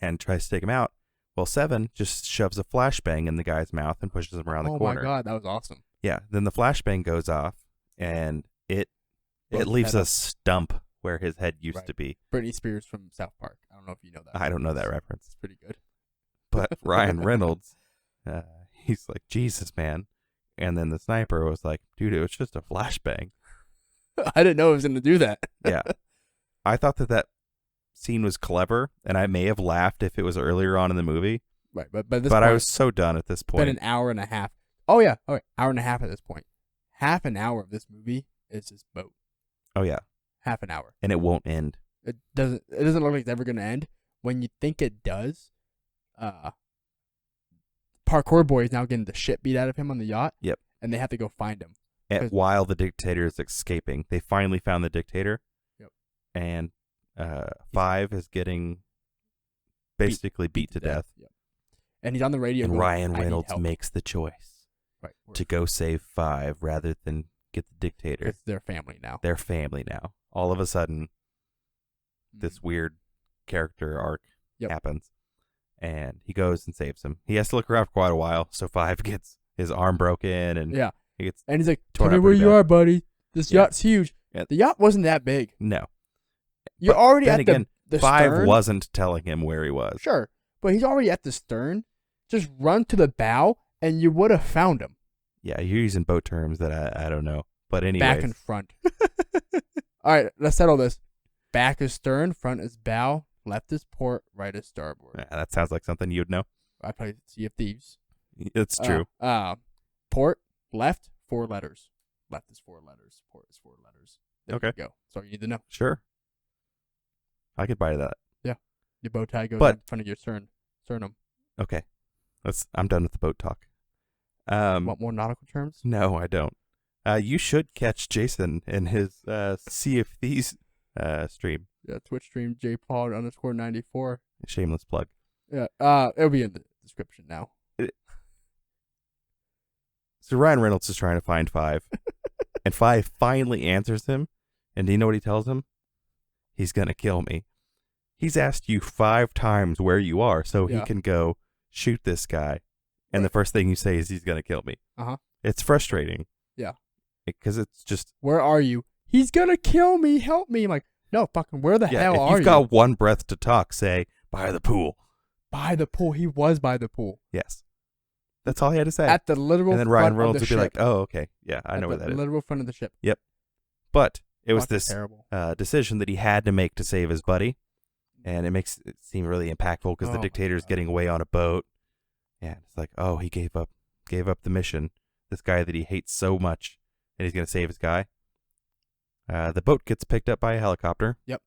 Speaker 2: and tries to take him out. Well, 7 just shoves a flashbang in the guy's mouth and pushes him around the corner.
Speaker 1: Oh my God, that was awesome.
Speaker 2: Yeah, then the flashbang goes off, and it leaves a stump where his head used to be.
Speaker 1: Britney Spears from South Park. I don't know if you know that.
Speaker 2: I don't know that reference.
Speaker 1: It's pretty good.
Speaker 2: But Ryan Reynolds, he's like, Jesus, man. And then the sniper was like, dude, it was just a flashbang.
Speaker 1: I didn't know it was going to do that.
Speaker 2: Yeah. I thought that scene was clever, and I may have laughed if it was earlier on in the movie.
Speaker 1: Right, but this
Speaker 2: But
Speaker 1: point,
Speaker 2: I was so done at this
Speaker 1: it's been
Speaker 2: point.
Speaker 1: an hour and a half. Oh yeah, hour and a half at this point. Half an hour of this movie is this boat.
Speaker 2: Oh yeah,
Speaker 1: Half an hour.
Speaker 2: and it won't end.
Speaker 1: It doesn't look like it's ever gonna end. When you think it does, Parkour Boy is now getting the shit beat out of him on the yacht.
Speaker 2: Yep.
Speaker 1: And they have to go find him.
Speaker 2: While the dictator is escaping, they finally found the dictator.
Speaker 1: Yep.
Speaker 2: And 5 is getting basically beat to death.
Speaker 1: Yep. And he's on the radio.
Speaker 2: And
Speaker 1: going,
Speaker 2: Ryan
Speaker 1: "I need
Speaker 2: Reynolds
Speaker 1: help."
Speaker 2: makes the choice
Speaker 1: Right.
Speaker 2: to go save 5 rather than get the dictator.
Speaker 1: It's their family now.
Speaker 2: Their family now. All of a sudden, this weird character arc happens. And he goes and saves him. He has to look around for quite a while. So 5 gets his arm broken. And he gets
Speaker 1: and he's like,
Speaker 2: torn
Speaker 1: "Tell me
Speaker 2: up
Speaker 1: where
Speaker 2: pretty
Speaker 1: you
Speaker 2: bad.
Speaker 1: are, buddy. This yacht's huge."
Speaker 2: Yeah.
Speaker 1: The yacht wasn't that big.
Speaker 2: No.
Speaker 1: You're
Speaker 2: But
Speaker 1: already
Speaker 2: then
Speaker 1: at
Speaker 2: again,
Speaker 1: the
Speaker 2: 5
Speaker 1: stern.
Speaker 2: wasn't telling him where he was.
Speaker 1: Sure, but he's already at the stern. Just run to the bow, and you would have found him.
Speaker 2: Yeah, you're using boat terms that I don't know. But anyways.
Speaker 1: Back and front. All right, let's settle this. Back is stern, front is bow, left is port, right is starboard.
Speaker 2: Yeah, that sounds like something you'd know.
Speaker 1: I play Sea of Thieves.
Speaker 2: It's true.
Speaker 1: Port, left, 4 letters. Left is 4 letters. Port is 4 letters. There
Speaker 2: Okay.
Speaker 1: you go. So you need to know.
Speaker 2: Sure. I could buy that.
Speaker 1: Your bow tie goes
Speaker 2: But-
Speaker 1: in front of your sternum.
Speaker 2: Okay. I'm done with the boat talk.
Speaker 1: Want more nautical terms?
Speaker 2: No, I don't. You should catch Jason in his Sea of Thieves stream.
Speaker 1: Yeah, Twitch stream jpaul_94.
Speaker 2: Shameless plug.
Speaker 1: Yeah, it'll be in the description now.
Speaker 2: So Ryan Reynolds is trying to find 5. And 5 finally answers him. And do you know what he tells him? He's going to kill me. He's asked you 5 times where you are so he can go shoot this guy. And the first thing you say is he's going to kill me.
Speaker 1: Uh-huh.
Speaker 2: It's frustrating.
Speaker 1: Yeah.
Speaker 2: Because it's just...
Speaker 1: Where are you? He's going to kill me. Help me. I'm like, no, fucking where the hell
Speaker 2: if
Speaker 1: are
Speaker 2: you've
Speaker 1: you?
Speaker 2: got one breath to talk, say, by the pool.
Speaker 1: By the pool. He was by the pool.
Speaker 2: Yes. That's all he had to say.
Speaker 1: At the literal
Speaker 2: and then
Speaker 1: front
Speaker 2: Ryan
Speaker 1: of
Speaker 2: Reynolds
Speaker 1: the
Speaker 2: would be
Speaker 1: ship.
Speaker 2: like, oh, okay. Yeah, I know where that
Speaker 1: the
Speaker 2: is.
Speaker 1: literal front of the ship.
Speaker 2: Yep. But it was
Speaker 1: Fucking
Speaker 2: this
Speaker 1: terrible.
Speaker 2: decision that he had to make to save his buddy. And it makes it seem really impactful because the dictator's getting away on a boat. And it's like, oh, he gave up the mission. This guy that he hates so much. And he's going to save his guy. The boat gets picked up by a helicopter.
Speaker 1: Yep.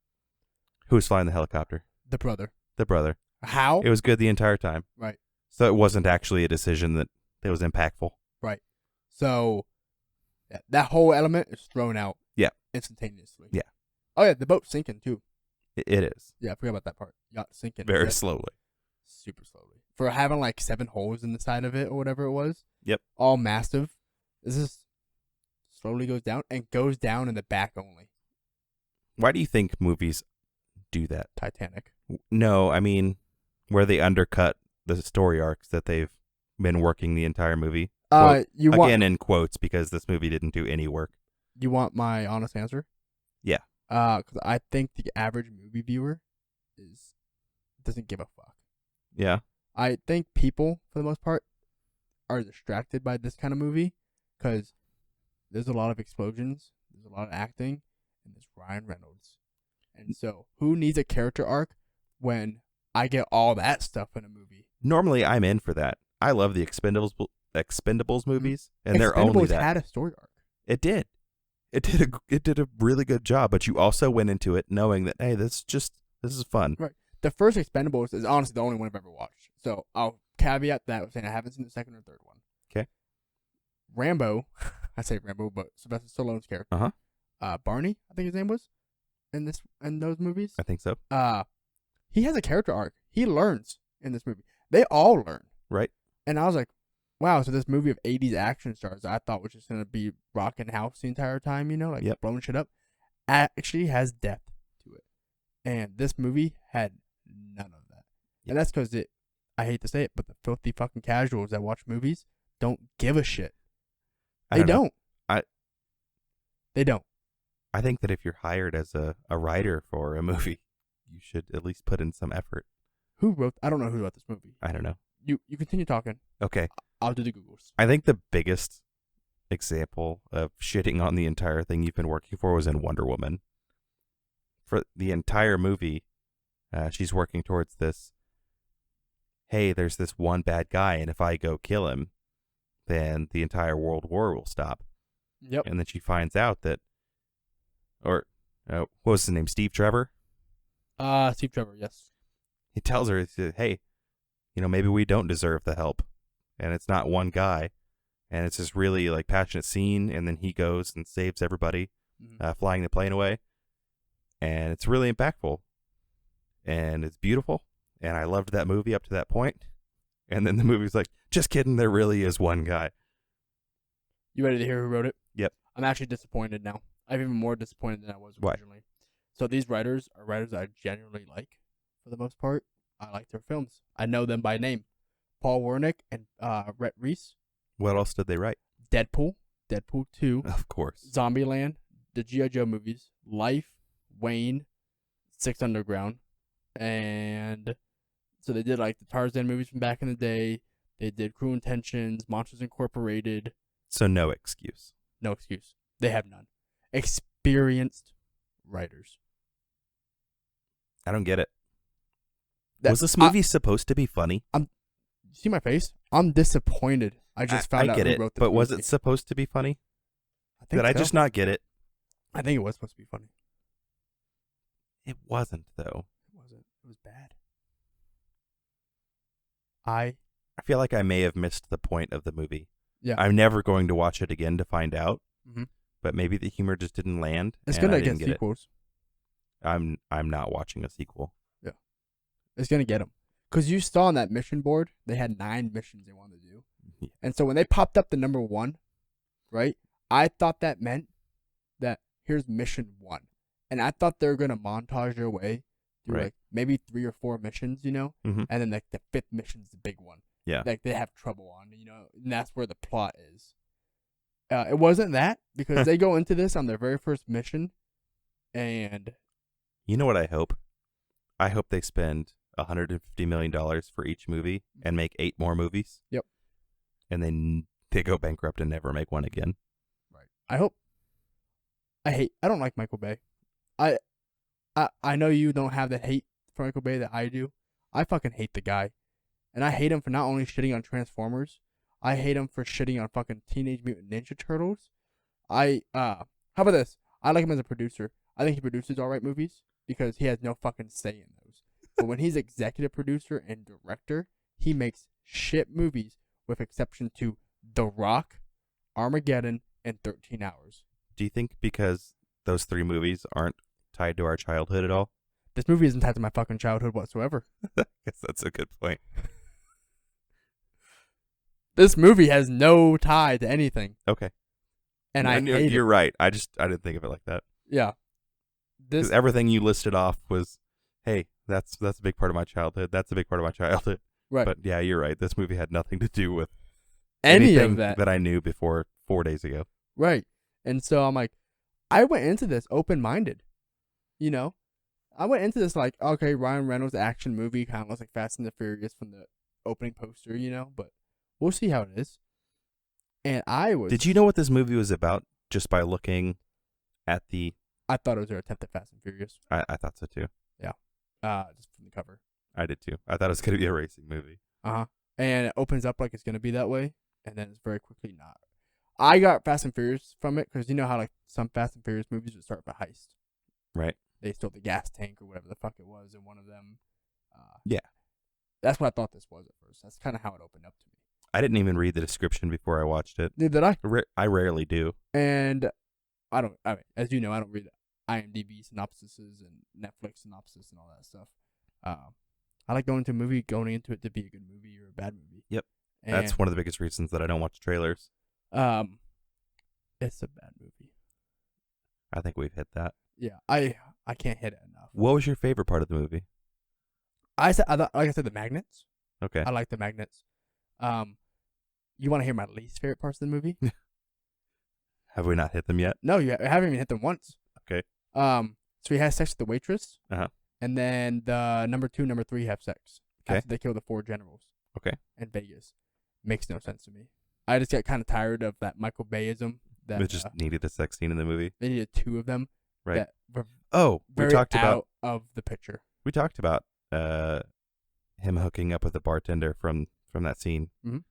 Speaker 2: Who's flying the helicopter?
Speaker 1: The brother.
Speaker 2: The brother.
Speaker 1: How?
Speaker 2: It was good the entire time.
Speaker 1: Right.
Speaker 2: So it wasn't actually a decision that was impactful.
Speaker 1: Right. So that whole element is thrown out.
Speaker 2: Yeah.
Speaker 1: Instantaneously.
Speaker 2: Yeah.
Speaker 1: Oh yeah, the boat's sinking too.
Speaker 2: It is.
Speaker 1: Yeah, I forgot about that part. Yacht sinking.
Speaker 2: Very slowly.
Speaker 1: Super slowly. For having like 7 holes in the side of it or whatever it was.
Speaker 2: Yep.
Speaker 1: All massive. This is slowly goes down and goes down in the back only.
Speaker 2: Why do you think movies do that?
Speaker 1: Titanic.
Speaker 2: No, I mean where they undercut the story arcs that they've been working the entire movie.
Speaker 1: You want
Speaker 2: again in quotes because this movie didn't do any work.
Speaker 1: You want my honest answer?
Speaker 2: Yeah.
Speaker 1: Because I think the average movie viewer doesn't give a fuck.
Speaker 2: Yeah.
Speaker 1: I think people, for the most part, are distracted by this kind of movie because there's a lot of explosions, there's a lot of acting, and there's Ryan Reynolds. And so, who needs a character arc when I get all that stuff in a movie?
Speaker 2: Normally, I'm in for that. I love the Expendables movies, and they're only that.
Speaker 1: Expendables had a story arc.
Speaker 2: It did. It did a really good job, but you also went into it knowing that, hey, this is fun.
Speaker 1: Right. The first Expendables is honestly the only one I've ever watched. So I'll caveat that with saying I haven't seen the second or third one.
Speaker 2: Okay.
Speaker 1: Rambo, I say Rambo, but Sylvester Stallone's character.
Speaker 2: Uh-huh.
Speaker 1: Barney, I think his name was, in those movies.
Speaker 2: I think so.
Speaker 1: He has a character arc. He learns in this movie. They all learn.
Speaker 2: Right.
Speaker 1: And I was like, wow, so this movie of 80s action stars I thought was just going to be rocking house the entire time, like blowing shit up, actually has depth to it. And this movie had none of that. Yep. And that's because I hate to say it, but the filthy fucking casuals that watch movies don't give a shit. They don't. They don't.
Speaker 2: I think that if you're hired as a writer for a movie, you should at least put in some effort.
Speaker 1: I don't know who wrote this movie.
Speaker 2: I don't know.
Speaker 1: You continue talking.
Speaker 2: Okay.
Speaker 1: I'll do the Googles.
Speaker 2: I think the biggest example of shitting on the entire thing you've been working for was in Wonder Woman. For the entire movie, she's working towards this hey, there's this one bad guy, and if I go kill him, then the entire world war will stop.
Speaker 1: Yep.
Speaker 2: And then she finds out that, or what was his name, Steve Trevor?
Speaker 1: Steve Trevor, yes.
Speaker 2: He tells her, hey, maybe we don't deserve the help. And it's not one guy. And it's this really like passionate scene. And then he goes and saves everybody, flying the plane away. And it's really impactful. And it's beautiful. And I loved that movie up to that point. And then the movie's like, just kidding, there really is one guy.
Speaker 1: You ready to hear who wrote it?
Speaker 2: Yep.
Speaker 1: I'm actually disappointed now. I'm even more disappointed than I was originally.
Speaker 2: Why?
Speaker 1: So these writers are writers that I genuinely like, for the most part. I like their films. I know them by name. Paul Wernick and Rhett Reese.
Speaker 2: What else did they write?
Speaker 1: Deadpool 2.
Speaker 2: Of course.
Speaker 1: Zombieland, the G.I. Joe movies, Life, Wayne, Six Underground. And so they did like the Tarzan movies from back in the day. They did Cruel Intentions, Monsters Incorporated.
Speaker 2: So no excuse.
Speaker 1: No excuse. They have none. Experienced writers.
Speaker 2: I don't get it. Was this movie supposed to be funny?
Speaker 1: You see my face? I'm disappointed. I just found out who wrote this
Speaker 2: but
Speaker 1: movie.
Speaker 2: was it supposed to be funny? Did I just not get it?
Speaker 1: I think it was supposed to be funny.
Speaker 2: It wasn't, though.
Speaker 1: It wasn't. It was bad. I
Speaker 2: feel like I may have missed the point of the movie.
Speaker 1: Yeah.
Speaker 2: I'm never going to watch it again to find out.
Speaker 1: Mm-hmm.
Speaker 2: But maybe the humor just didn't land.
Speaker 1: It's gonna get sequels.
Speaker 2: I'm not watching a sequel.
Speaker 1: Yeah, it's gonna get them because you saw on that mission board they had 9 missions they wanted to do, and so when they popped up the number 1, right? I thought that meant that here's mission 1, and I thought they were gonna montage their way through like maybe 3 or 4 missions, and then like the 5th mission's the big one.
Speaker 2: Yeah,
Speaker 1: like they have trouble on, and that's where the plot is. It wasn't that because they go into this on their very first mission, and
Speaker 2: you know what I hope? I hope they spend $150 million for each movie and make 8 more movies.
Speaker 1: Yep.
Speaker 2: And then they go bankrupt and never make one again.
Speaker 1: Right. I hope. I don't like Michael Bay. I know you don't have the hate for Michael Bay that I do. I fucking hate the guy. And I hate him for not only shitting on Transformers, I hate him for shitting on fucking Teenage Mutant Ninja Turtles. How about this? I like him as a producer. I think he produces alright movies because he has no fucking say in those. But when he's executive producer and director, he makes shit movies with exception to The Rock, Armageddon, and 13 Hours.
Speaker 2: Do you think because those 3 movies aren't tied to our childhood at all?
Speaker 1: This movie isn't tied to my fucking childhood whatsoever.
Speaker 2: I guess that's a good point.
Speaker 1: This movie has no tie to anything.
Speaker 2: Okay.
Speaker 1: And
Speaker 2: you're right. I didn't think of it like that.
Speaker 1: Yeah.
Speaker 2: Because everything you listed off was, hey, that's a big part of my childhood. That's a big part of my childhood.
Speaker 1: Right.
Speaker 2: But yeah, you're right. This movie had nothing to do with
Speaker 1: any
Speaker 2: anything
Speaker 1: of that
Speaker 2: I knew before 4 days ago.
Speaker 1: Right. And so I'm like, I went into this open-minded. I went into this like, okay, Ryan Reynolds action movie, kind of looks like Fast and the Furious from the opening poster, but we'll see how it is. And Did
Speaker 2: you know what this movie was about just by looking at the...
Speaker 1: I thought it was their attempt at Fast and Furious.
Speaker 2: I thought so too.
Speaker 1: Yeah. Just from the cover.
Speaker 2: I did too. I thought it was going to be a racing movie.
Speaker 1: Uh-huh. And it opens up like it's going to be that way, and then it's very quickly not. I got Fast and Furious from it because you know how like some Fast and Furious movies would start with a heist.
Speaker 2: Right.
Speaker 1: They stole the gas tank or whatever the fuck it was in one of them.
Speaker 2: Yeah.
Speaker 1: That's what I thought this was at first. That's kind of how it opened up to me.
Speaker 2: I didn't even read the description before I watched it.
Speaker 1: Neither did I.
Speaker 2: I rarely do.
Speaker 1: And as you know, I don't read IMDb synopsises and Netflix synopsis and all that stuff. I like going into a movie, going into it to be a good movie or a bad movie.
Speaker 2: Yep. And that's one of the biggest reasons that I don't watch trailers.
Speaker 1: It's a bad movie.
Speaker 2: I think we've hit that.
Speaker 1: Yeah, I can't hit it enough.
Speaker 2: What was your favorite part of the movie?
Speaker 1: Like I said, the magnets.
Speaker 2: Okay.
Speaker 1: I like the magnets. You want to hear my least favorite parts of the movie?
Speaker 2: Have we not hit them yet?
Speaker 1: No, you haven't even hit them once.
Speaker 2: Okay.
Speaker 1: So he has sex with the waitress.
Speaker 2: Uh-huh.
Speaker 1: And then the number 2, number 3 have sex.
Speaker 2: Okay.
Speaker 1: After they kill the 4 generals.
Speaker 2: Okay.
Speaker 1: In Vegas. Makes no sense to me. I just got kind of tired of that Michael Bayism. That
Speaker 2: it just needed a sex scene in the movie.
Speaker 1: They needed 2 of them.
Speaker 2: Right.
Speaker 1: That were
Speaker 2: we talked about
Speaker 1: of the picture.
Speaker 2: We talked about him hooking up with the bartender from that scene.
Speaker 1: Mhm.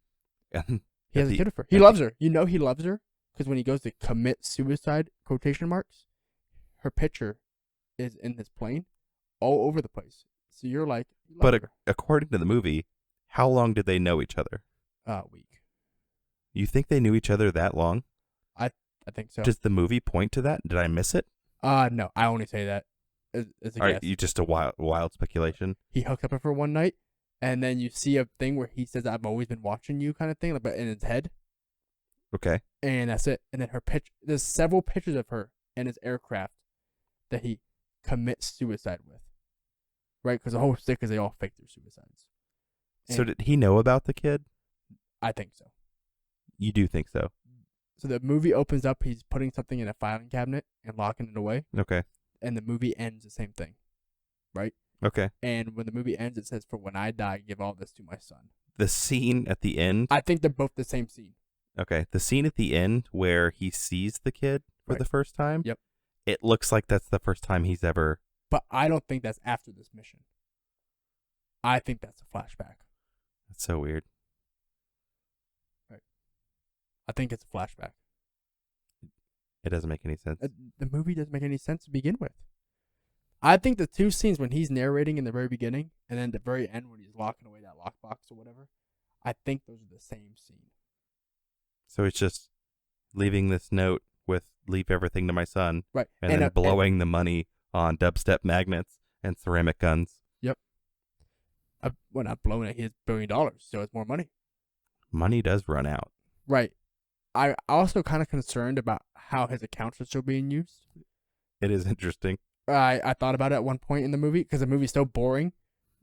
Speaker 2: And
Speaker 1: He has a kid with her. He loves her. You know he loves her because when he goes to commit suicide, quotation marks, her picture is in his plane all over the place. So you're like,
Speaker 2: but according to the movie, how long did they know each other?
Speaker 1: A week.
Speaker 2: You think they knew each other that long?
Speaker 1: I think so.
Speaker 2: Does the movie point to that? Did I miss it?
Speaker 1: No, I only say that as a guess.
Speaker 2: Right, you just a wild speculation.
Speaker 1: He hooked up with her one night, and then you see a thing where he says, "I've always been watching you," kind of thing, but in his head.
Speaker 2: Okay.
Speaker 1: And that's it. And then her picture. There's several pictures of her in his aircraft that he commits suicide with. Right, because the whole stick is they all fake their suicides.
Speaker 2: So did he know about the kid?
Speaker 1: I think so.
Speaker 2: You do think so?
Speaker 1: So the movie opens up, he's putting something in a filing cabinet and locking it away.
Speaker 2: Okay.
Speaker 1: And the movie ends the same thing. Right?
Speaker 2: Okay.
Speaker 1: And when the movie ends, it says, "For when I die, give all this to my son."
Speaker 2: The scene at the end?
Speaker 1: I think they're both the same scene.
Speaker 2: Okay. The scene at the end where he sees the kid for the first time?
Speaker 1: Yep.
Speaker 2: It looks like that's the first time he's ever...
Speaker 1: But I don't think that's after this mission. I think that's a flashback.
Speaker 2: That's so weird.
Speaker 1: Right. I think it's a flashback.
Speaker 2: It doesn't make any sense.
Speaker 1: The movie doesn't make any sense to begin with. I think the two scenes when he's narrating in the very beginning and then the very end when he's locking away that lockbox or whatever, I think those are the same scene.
Speaker 2: So it's just leaving this note with "leave everything to my son,"
Speaker 1: right,
Speaker 2: and then blowing the money on dubstep magnets and ceramic guns.
Speaker 1: Yep. Well, not blowing it. He has $1 billion, so it's more money.
Speaker 2: Money does run out.
Speaker 1: Right. I also kind of concerned about how his accounts are still being used.
Speaker 2: It is interesting.
Speaker 1: I thought about it at one point in the movie because the movie's so boring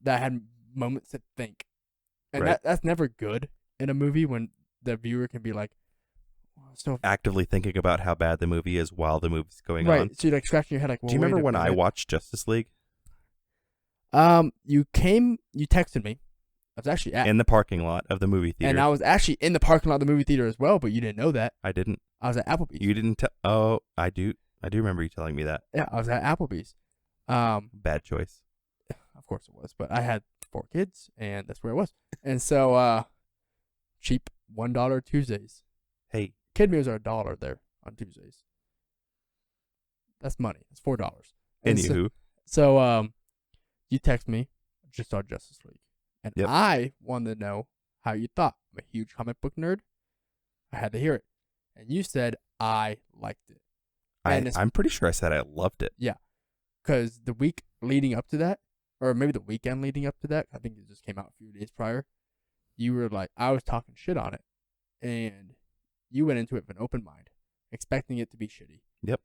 Speaker 1: that I had moments to think. And
Speaker 2: right.
Speaker 1: that's never good in a movie when the viewer can be like, so
Speaker 2: actively thinking about how bad the movie is while the movie's going on.
Speaker 1: Right. So you're like scratching your head like, well,
Speaker 2: do you remember when I watched Justice League?
Speaker 1: You texted me. I was actually
Speaker 2: in the parking lot of the movie theater.
Speaker 1: And I was actually in the parking lot of the movie theater as well, but you didn't know that.
Speaker 2: I didn't.
Speaker 1: I was at Applebee's.
Speaker 2: You didn't tell? Oh, I do. I do remember you telling me that.
Speaker 1: Yeah, I was at Applebee's.
Speaker 2: Bad choice.
Speaker 1: Of course it was, but I had 4 kids, and that's where it was. And so, cheap $1 Tuesdays.
Speaker 2: Hey.
Speaker 1: Kid meals are $1 there on Tuesdays. That's money. It's $4.
Speaker 2: Anywho.
Speaker 1: So, you text me. I just saw Justice League. And
Speaker 2: yep.
Speaker 1: I wanted to know how you thought. I'm a huge comic book nerd. I had to hear it. And you said, I liked it.
Speaker 2: I'm pretty sure I said I loved it.
Speaker 1: Yeah. Because the week leading up to that, or maybe the weekend leading up to that, I think it just came out a few days prior, you were like, I was talking shit on it. And you went into it with an open mind, expecting it to be shitty.
Speaker 2: Yep.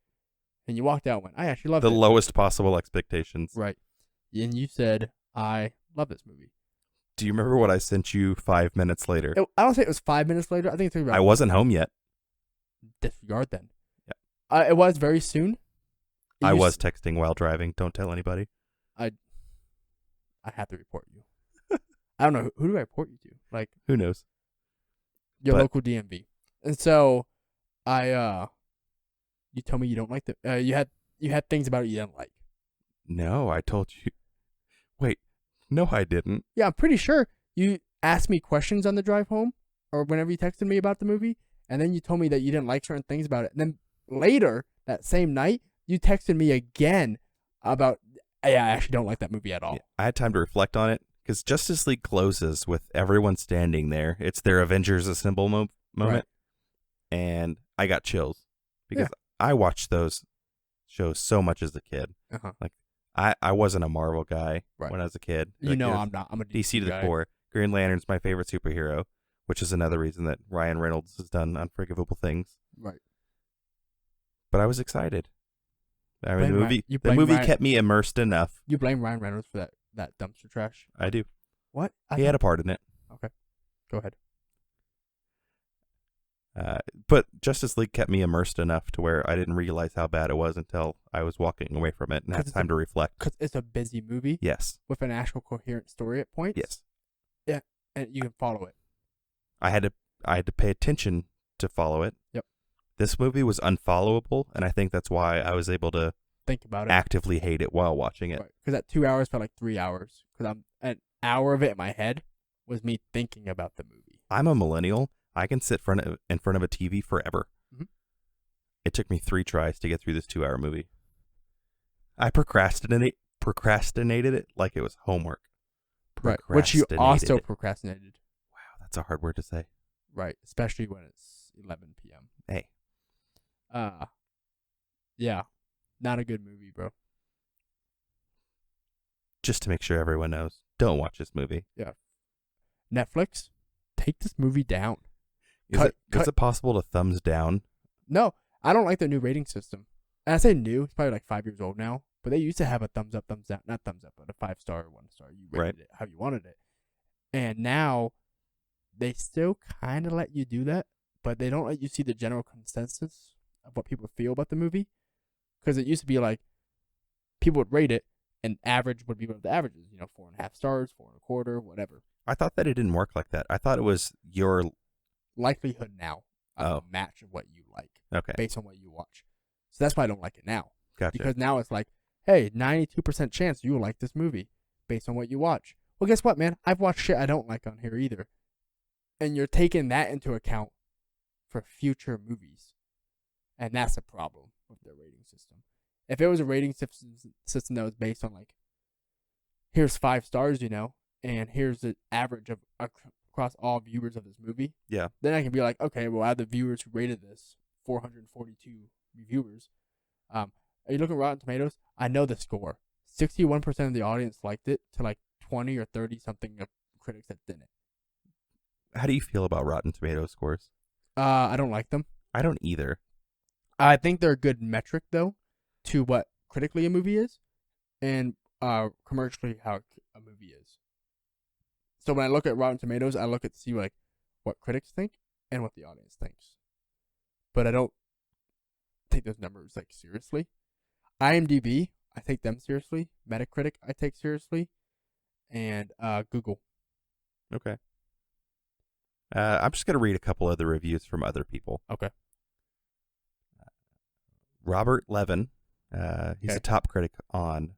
Speaker 1: And you walked out and went, I actually loved it.
Speaker 2: The lowest possible expectations.
Speaker 1: Right. And you said, I love this movie.
Speaker 2: Do you remember what I sent you 5 minutes later?
Speaker 1: I don't think it was 5 minutes later. I think it took about...
Speaker 2: I wasn't home yet.
Speaker 1: Disregard then.
Speaker 2: Yeah.
Speaker 1: It was very soon.
Speaker 2: I was texting while driving. Don't tell anybody.
Speaker 1: I have to report you. I don't know. Who do I report you to? Like,
Speaker 2: who knows?
Speaker 1: Your local DMV. And so, you told me you don't like the, you had things about it you didn't like.
Speaker 2: No, I told you. Wait, no, I didn't.
Speaker 1: Yeah, I'm pretty sure you asked me questions on the drive home or whenever you texted me about the movie, and then you told me that you didn't like certain things about it. And then later, that same night, you texted me again about, I actually don't like that movie at all.
Speaker 2: Yeah, I had time to reflect on it because Justice League closes with everyone standing there. It's their Avengers Assemble moment. Right. And I got chills because I watched those shows so much as a kid.
Speaker 1: Uh-huh.
Speaker 2: Like, I wasn't a Marvel guy when I was a kid.
Speaker 1: You know I'm not. I'm a
Speaker 2: DC to the core. Green Lantern's my favorite superhero, which is another reason that Ryan Reynolds has done unforgivable things.
Speaker 1: Right.
Speaker 2: But I was excited. I mean, the movie kept me immersed enough.
Speaker 1: You blame Ryan Reynolds for that dumpster trash?
Speaker 2: I do.
Speaker 1: What?
Speaker 2: He had a part in it.
Speaker 1: Okay. Go ahead.
Speaker 2: But Justice League kept me immersed enough to where I didn't realize how bad it was until I was walking away from it and had time to reflect.
Speaker 1: Because it's a busy movie.
Speaker 2: Yes.
Speaker 1: With an actual coherent story at points.
Speaker 2: Yes.
Speaker 1: Yeah, and you can follow it.
Speaker 2: I had to pay attention to follow it.
Speaker 1: Yep.
Speaker 2: This movie was unfollowable, and I think that's why I was able to
Speaker 1: think about it,
Speaker 2: actively hate it while watching it.
Speaker 1: Because that 2 hours felt like 3 hours. Because hour of it in my head was me thinking about the movie.
Speaker 2: I'm a millennial. I can sit in front of a TV forever.
Speaker 1: Mhm.
Speaker 2: It took me 3 tries to get through this 2-hour movie. I procrastinated it like it was homework.
Speaker 1: Right. Which you also
Speaker 2: Procrastinated.
Speaker 1: procrastinated.
Speaker 2: Wow, that's a hard word to say.
Speaker 1: Right. Especially when it's 11 p.m.
Speaker 2: Hey,
Speaker 1: Yeah. Not a good movie, bro.
Speaker 2: just to make sure everyone knows, don't watch this movie.
Speaker 1: Yeah. Netflix, take this movie down.
Speaker 2: Is it possible to thumbs down?
Speaker 1: No, I don't like their new rating system. And I say new, it's probably like 5 years old now. But they used to have a thumbs up, thumbs down. Not thumbs up, but a 5-star or 1-star. You rated it how you wanted it. And now they still kind of let you do that, but they don't let you see the general consensus of what people feel about the movie. Because it used to be like people would rate it, and average would be one of the averages. 4.5 stars, 4.25, whatever.
Speaker 2: I thought that it didn't work like that. I thought it was your
Speaker 1: likelihood now of a match of what you like based on what you watch. So that's why I don't like it now.
Speaker 2: Gotcha.
Speaker 1: Because now it's like, hey, 92% chance you will like this movie based on what you watch. Well, guess what, man? I've watched shit I don't like on here either. And you're taking that into account for future movies. And that's a problem with their rating system. If it was a rating system that was based on like, here's 5 stars, and here's the average of across all viewers of this movie.
Speaker 2: Yeah.
Speaker 1: Then I can be like, okay, well, I have the viewers who rated this, 442 reviewers. Are you looking at Rotten Tomatoes? I know the score. 61% of the audience liked it to like 20 or 30 something of critics that didn't.
Speaker 2: How do you feel about Rotten Tomatoes scores?
Speaker 1: I don't like them.
Speaker 2: I don't either.
Speaker 1: I think they're a good metric though to what critically a movie is, and commercially how a movie is. So when I look at Rotten Tomatoes, I look at see like what critics think and what the audience thinks. But I don't take those numbers like seriously. IMDb, I take them seriously. Metacritic, I take seriously, and Google.
Speaker 2: Okay. I'm just gonna read a couple of the reviews from other people.
Speaker 1: Okay.
Speaker 2: Robert Levin, he's a top critic on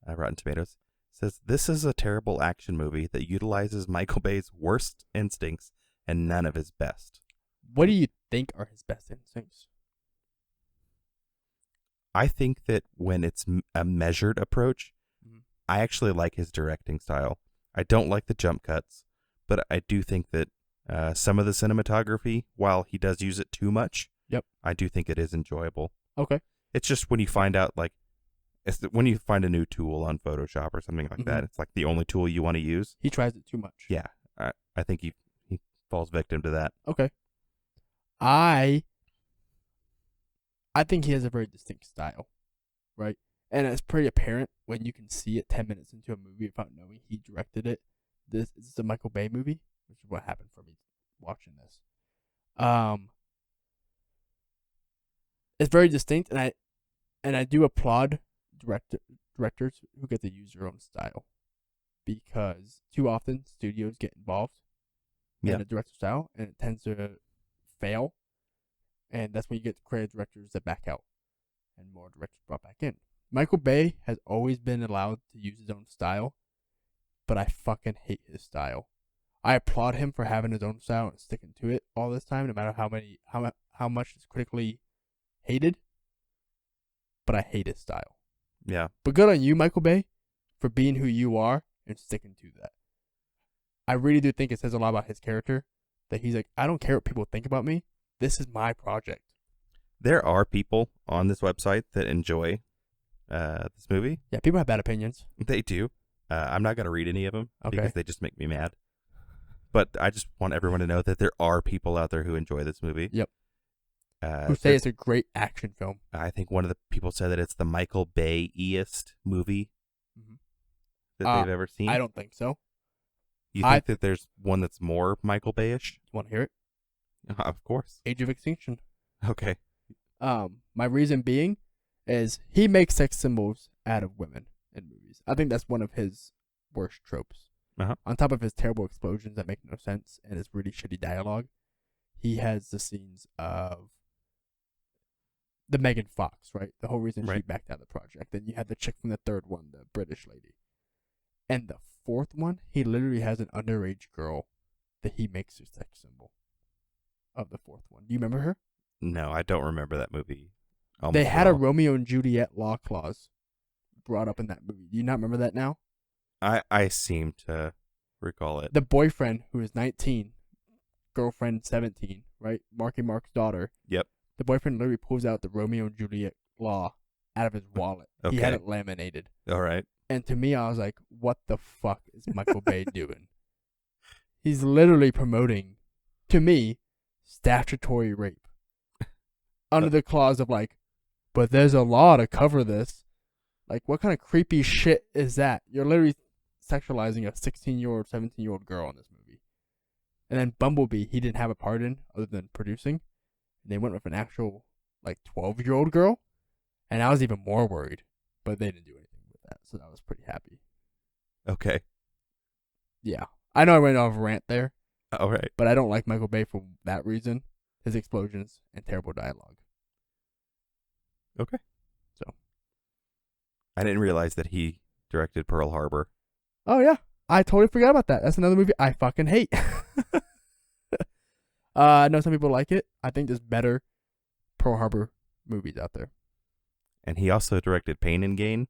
Speaker 2: Rotten Tomatoes, says this is a terrible action movie that utilizes Michael Bay's worst instincts and none of his best.
Speaker 1: What do you think are his best instincts?
Speaker 2: I think that when it's a measured approach, I actually like his directing style. I don't like the jump cuts, but I do think that some of the cinematography, while he does use it too much, I do think it is enjoyable.
Speaker 1: Okay.
Speaker 2: It's just when you find out, like, when you find a new tool on Photoshop or something like that, it's like the only tool you want to use.
Speaker 1: He tries it too much.
Speaker 2: Yeah. I think he falls victim to that.
Speaker 1: Okay. I think he has a very distinct style, right? And it's pretty apparent when you can see it 10 minutes into a movie without knowing he directed it. This is a Michael Bay movie, which is what happened for me watching this. It's very distinct, and I do applaud directors who get to use their own style, because too often studios get involved in a director's style, and it tends to fail, and that's when you get creative directors that back out, and more directors brought back in. Michael Bay has always been allowed to use his own style, but I fucking hate his style. I applaud him for having his own style and sticking to it all this time, no matter how much it's critically hated. But I hate his style.
Speaker 2: Yeah.
Speaker 1: But good on you, Michael Bay, for being who you are and sticking to that. I really do think it says a lot about his character, that he's like, I don't care what people think about me. This is my project.
Speaker 2: There are people on this website that enjoy this movie.
Speaker 1: Yeah, people have bad opinions.
Speaker 2: They do. I'm not going to read any of them because they just make me mad. But I just want everyone to know that there are people out there who enjoy this movie.
Speaker 1: Yep. Who say it's a great action film.
Speaker 2: I think one of the people said that it's the Michael Bay-iest movie that they've ever seen.
Speaker 1: I don't think so.
Speaker 2: You think that there's one that's more Michael Bay-ish?
Speaker 1: You want to hear it?
Speaker 2: Of course.
Speaker 1: Age of Extinction.
Speaker 2: Okay.
Speaker 1: My reason being is he makes sex symbols out of women in movies. I think that's one of his worst tropes. On top of his terrible explosions that make no sense and his really shitty dialogue, he has the scenes of the Megan Fox, right? The whole reason she backed out of the project. Then you had the chick from the third one, the British lady. And the fourth one, he literally has an underage girl that he makes his sex symbol of the fourth one. Do you remember her?
Speaker 2: No, I don't remember that movie.
Speaker 1: They had a Romeo and Juliet law clause brought up in that movie. Do you not remember that now?
Speaker 2: I seem to recall it.
Speaker 1: The boyfriend, who is 19, girlfriend 17, right? Marky Mark's daughter.
Speaker 2: Yep.
Speaker 1: The boyfriend literally pulls out the Romeo and Juliet law out of his wallet.
Speaker 2: Okay.
Speaker 1: He had it laminated.
Speaker 2: All right.
Speaker 1: And to me, I was like, what the fuck is Michael Bay doing? He's literally promoting, to me, statutory rape. Under the clause of like, but there's a law to cover this. Like, what kind of creepy shit is that? You're literally sexualizing a 16-year-old, 17-year-old girl in this movie. And then Bumblebee, he didn't have a part in other than producing. And they went with an actual, like, 12-year-old girl. And I was even more worried. But they didn't do anything with that. So I was pretty happy.
Speaker 2: Okay.
Speaker 1: Yeah. I know I went off a rant there.
Speaker 2: All right.
Speaker 1: But I don't like Michael Bay for that reason. His explosions and terrible dialogue.
Speaker 2: Okay.
Speaker 1: So.
Speaker 2: I didn't realize that he directed Pearl Harbor.
Speaker 1: Oh, yeah. I totally forgot about that. That's another movie I fucking hate. I know some people like it. I think there's better Pearl Harbor movies out there.
Speaker 2: And he also directed Pain and Gain.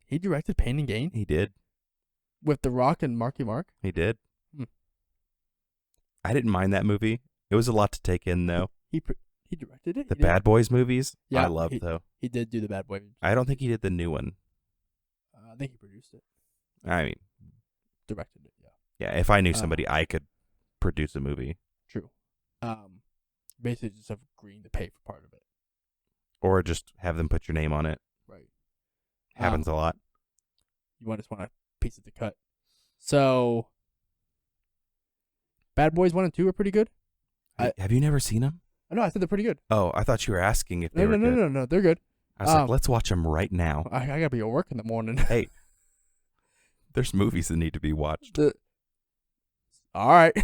Speaker 1: He directed Pain and Gain?
Speaker 2: He did.
Speaker 1: With The Rock and Marky Mark?
Speaker 2: He did. I didn't mind that movie. It was a lot to take in, though.
Speaker 1: He directed it?
Speaker 2: The Bad Boys movies,
Speaker 1: yeah,
Speaker 2: I loved, though.
Speaker 1: He did do the Bad Boys.
Speaker 2: I don't think he did the new one.
Speaker 1: I think he produced it.
Speaker 2: I mean,
Speaker 1: directed it, yeah.
Speaker 2: Yeah, if I knew somebody, I could produce a movie.
Speaker 1: True. Basically just agreeing to pay for part of it.
Speaker 2: Or just have them put your name on it.
Speaker 1: Right.
Speaker 2: Happens a lot.
Speaker 1: You just want a piece of the cut. So, Bad Boys 1 and 2 are pretty good.
Speaker 2: Have you never seen them?
Speaker 1: No, I said they're pretty good.
Speaker 2: Oh, I thought you were asking if they were good.
Speaker 1: No, they're good.
Speaker 2: I was like, let's watch them right now.
Speaker 1: I gotta be at work in the morning.
Speaker 2: Hey, there's movies that need to be watched.
Speaker 1: All right,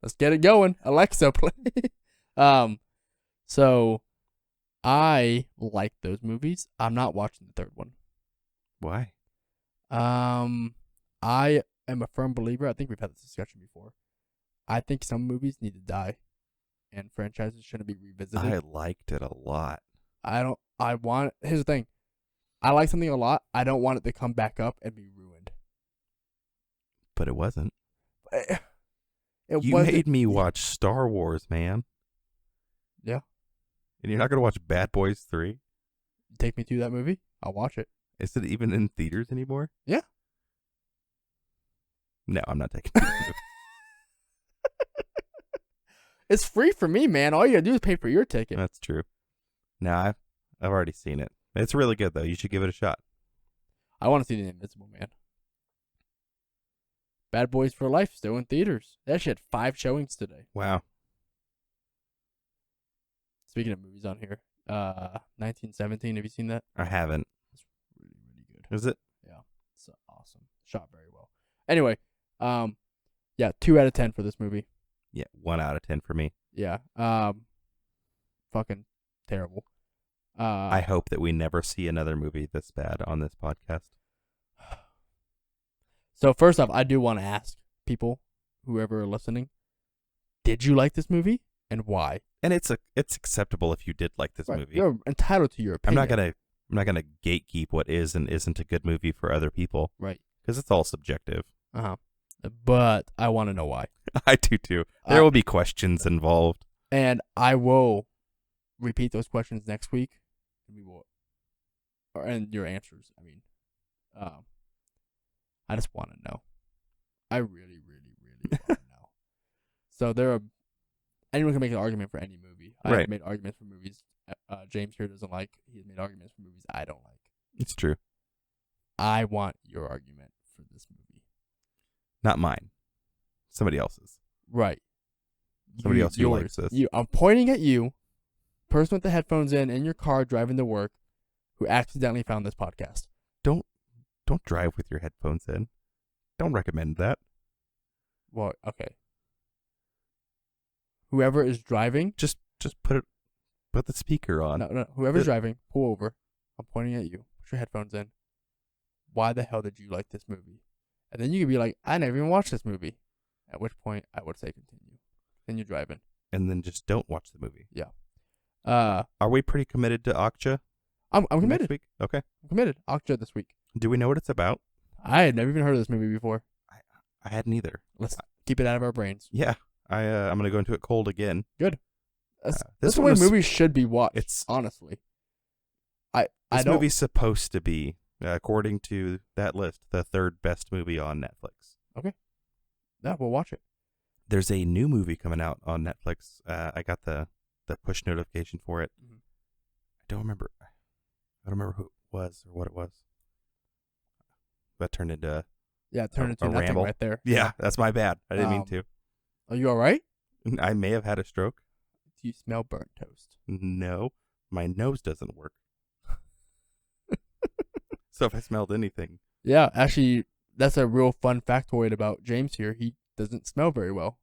Speaker 1: let's get it going. Alexa, play. So I like those movies. I'm not watching the third one.
Speaker 2: Why?
Speaker 1: I am a firm believer. I think we've had this discussion before. I think some movies need to die, and franchises shouldn't be revisited.
Speaker 2: I liked it a lot.
Speaker 1: Here's the thing. I like something a lot. I don't want it to come back up and be ruined.
Speaker 2: But it wasn't.
Speaker 1: You
Speaker 2: made me watch Star Wars, man.
Speaker 1: Yeah.
Speaker 2: And you're not going to watch Bad Boys 3?
Speaker 1: Take me to that movie. I'll watch it.
Speaker 2: Is it even in theaters anymore?
Speaker 1: Yeah.
Speaker 2: No, I'm not taking it.
Speaker 1: It's free for me, man. All you gotta do is pay for your ticket.
Speaker 2: That's true. No, I've already seen it. It's really good, though. You should give it a shot.
Speaker 1: I want to see The Invisible Man. Bad Boys for Life, still in theaters. They actually had 5 showings today.
Speaker 2: Wow.
Speaker 1: Speaking of movies on here, 1917, have you seen that?
Speaker 2: I haven't.
Speaker 1: It's really, really good.
Speaker 2: Is it?
Speaker 1: Yeah. It's awesome. Shot very well. Anyway, yeah, 2 out of 10 for this movie.
Speaker 2: Yeah, 1 out of 10 for me.
Speaker 1: Yeah. Fucking terrible.
Speaker 2: I hope that we never see another movie this bad on this podcast.
Speaker 1: So first off, I do want to ask people, whoever are listening, did you like this movie and why?
Speaker 2: And it's acceptable if you did like this movie.
Speaker 1: You're entitled to your opinion.
Speaker 2: I'm not gonna gatekeep what is and isn't a good movie for other people.
Speaker 1: Right.
Speaker 2: Because it's all subjective.
Speaker 1: But I want to know why.
Speaker 2: I do too. There will be questions involved.
Speaker 1: And I will repeat those questions next week. And we will, and your answers. I mean, I just want to know. I really, really, really want to know. So anyone can make an argument for any movie.
Speaker 2: Right.
Speaker 1: I've made arguments for movies James here doesn't like. He's made arguments for movies I don't like.
Speaker 2: It's true.
Speaker 1: I want your argument for this movie.
Speaker 2: Not mine. Somebody else's.
Speaker 1: Right.
Speaker 2: Somebody else who likes this.
Speaker 1: I'm pointing at you, person with the headphones in your car driving to work, who accidentally found this podcast.
Speaker 2: Don't drive with your headphones in. Don't recommend that.
Speaker 1: Well, okay. Whoever is driving,
Speaker 2: just put the speaker on.
Speaker 1: No. Whoever's driving, pull over. I'm pointing at you. Put your headphones in. why the hell did you like this movie? And then you could be like, I never even watched this movie. At which point I would say continue. Continue driving.
Speaker 2: And then just don't watch the movie.
Speaker 1: Yeah.
Speaker 2: Are we pretty committed to Okja?
Speaker 1: I'm committed.
Speaker 2: Next week? Okay.
Speaker 1: I'm committed. Okja this week.
Speaker 2: Do we know what it's about?
Speaker 1: I had never even heard of this movie before.
Speaker 2: I hadn't either.
Speaker 1: Let's keep it out of our brains.
Speaker 2: Yeah. I'm going to go into it cold again.
Speaker 1: Good. That's
Speaker 2: This
Speaker 1: the
Speaker 2: one
Speaker 1: way
Speaker 2: was-
Speaker 1: movies should be watched.
Speaker 2: It's
Speaker 1: honestly.
Speaker 2: This movie's supposed to be, according to that list, the third best movie on Netflix.
Speaker 1: Yeah, we'll watch it.
Speaker 2: There's a new movie coming out on Netflix. I got the push notification for it.
Speaker 1: Mhm.
Speaker 2: I don't remember who it was or what it was. That turned into
Speaker 1: Yeah, it turned into
Speaker 2: a
Speaker 1: nothing
Speaker 2: ramble.
Speaker 1: right there.
Speaker 2: Yeah, that's my bad. I didn't mean to.
Speaker 1: Are you all right?
Speaker 2: I may have had a stroke.
Speaker 1: Do you smell burnt toast?
Speaker 2: No, my nose doesn't work. So if I smelled anything,
Speaker 1: Yeah, actually, that's a real fun factoid about James here. He doesn't smell very well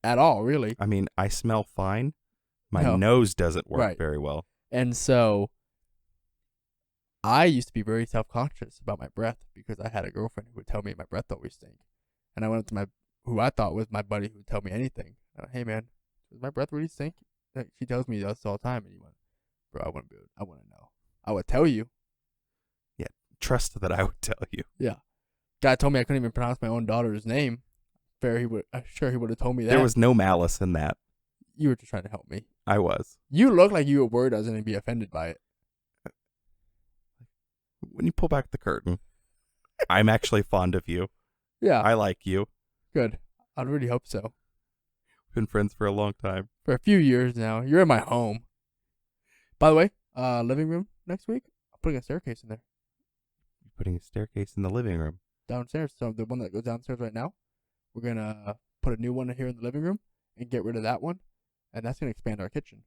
Speaker 1: at all, really.
Speaker 2: I mean, I smell fine. My
Speaker 1: No.
Speaker 2: nose doesn't work
Speaker 1: Right.
Speaker 2: very well.
Speaker 1: And so I used to be very self-conscious about my breath because I had a girlfriend who would tell me my breath always stank. And I went up to who I thought was my buddy who would tell me anything. Hey, man, does my breath really stink? Like, she tells me this all the time. And he went, bro, I want to know. I would tell you.
Speaker 2: Trust that I would tell you.
Speaker 1: Yeah. Guy told me I couldn't even pronounce my own daughter's name. I'm sure he would have told me that.
Speaker 2: There was no malice in that.
Speaker 1: You were just trying to help me.
Speaker 2: I was.
Speaker 1: You look like you were worried I was going to be offended by it.
Speaker 2: When you pull back the curtain, I'm actually fond of you.
Speaker 1: Yeah.
Speaker 2: I like you.
Speaker 1: Good. I really hope so.
Speaker 2: Been friends for a long time.
Speaker 1: For a few years now. You're in my home. By the way, living room next week. I'm putting a staircase in there.
Speaker 2: You're putting a staircase in the living room.
Speaker 1: Downstairs. So the one that goes downstairs right now, we're going to put a new one here in the living room and get rid of that one. And that's going to expand our kitchen.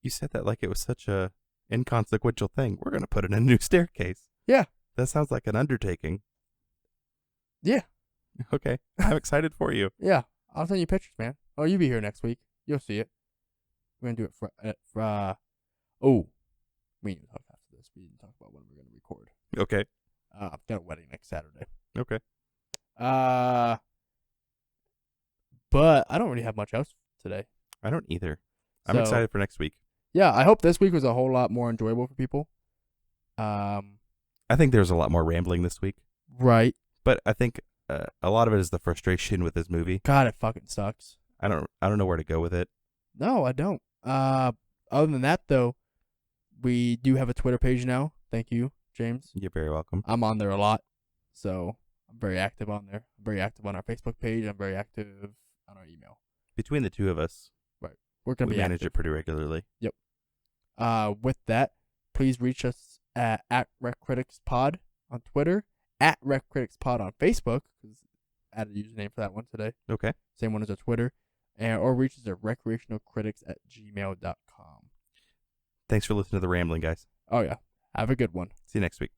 Speaker 2: You said that like it was such a inconsequential thing. We're going to put in a new staircase.
Speaker 1: Yeah.
Speaker 2: That sounds like an undertaking.
Speaker 1: Yeah.
Speaker 2: Okay. I'm excited for you.
Speaker 1: Yeah. I'll send you pictures, man. Oh, you'll be here next week. You'll see it. We're going to do it we didn't talk after this. We didn't talk about when we're going to record.
Speaker 2: Okay.
Speaker 1: I've got a wedding next Saturday.
Speaker 2: Okay.
Speaker 1: But I don't really have much else today.
Speaker 2: I don't either. I'm
Speaker 1: So,
Speaker 2: excited for next week.
Speaker 1: Yeah, I hope this week was a whole lot more enjoyable for people.
Speaker 2: I think there's a lot more rambling this week,
Speaker 1: Right.
Speaker 2: but I think a lot of it is the frustration with this movie.
Speaker 1: God, it fucking sucks.
Speaker 2: I don't know where to go with it.
Speaker 1: No, I don't. Other than that, though, we do have a Twitter page now. Thank you, James.
Speaker 2: You're very welcome.
Speaker 1: I'm on there a lot, so I'm very active on there. I'm very active on our Facebook page. I'm very active on our email.
Speaker 2: Between the two of us,
Speaker 1: We're gonna
Speaker 2: we
Speaker 1: be
Speaker 2: manage
Speaker 1: active.
Speaker 2: it pretty regularly.
Speaker 1: With that, please reach us at Rec Critics Pod on Twitter, at Rec Critics Pod on Facebook, because I added a username for that one today.
Speaker 2: Okay.
Speaker 1: Same one as our Twitter, or reach us at recreationalcritics@gmail.com.
Speaker 2: Thanks for listening to the rambling, guys.
Speaker 1: Oh yeah, have a good one.
Speaker 2: See you next week.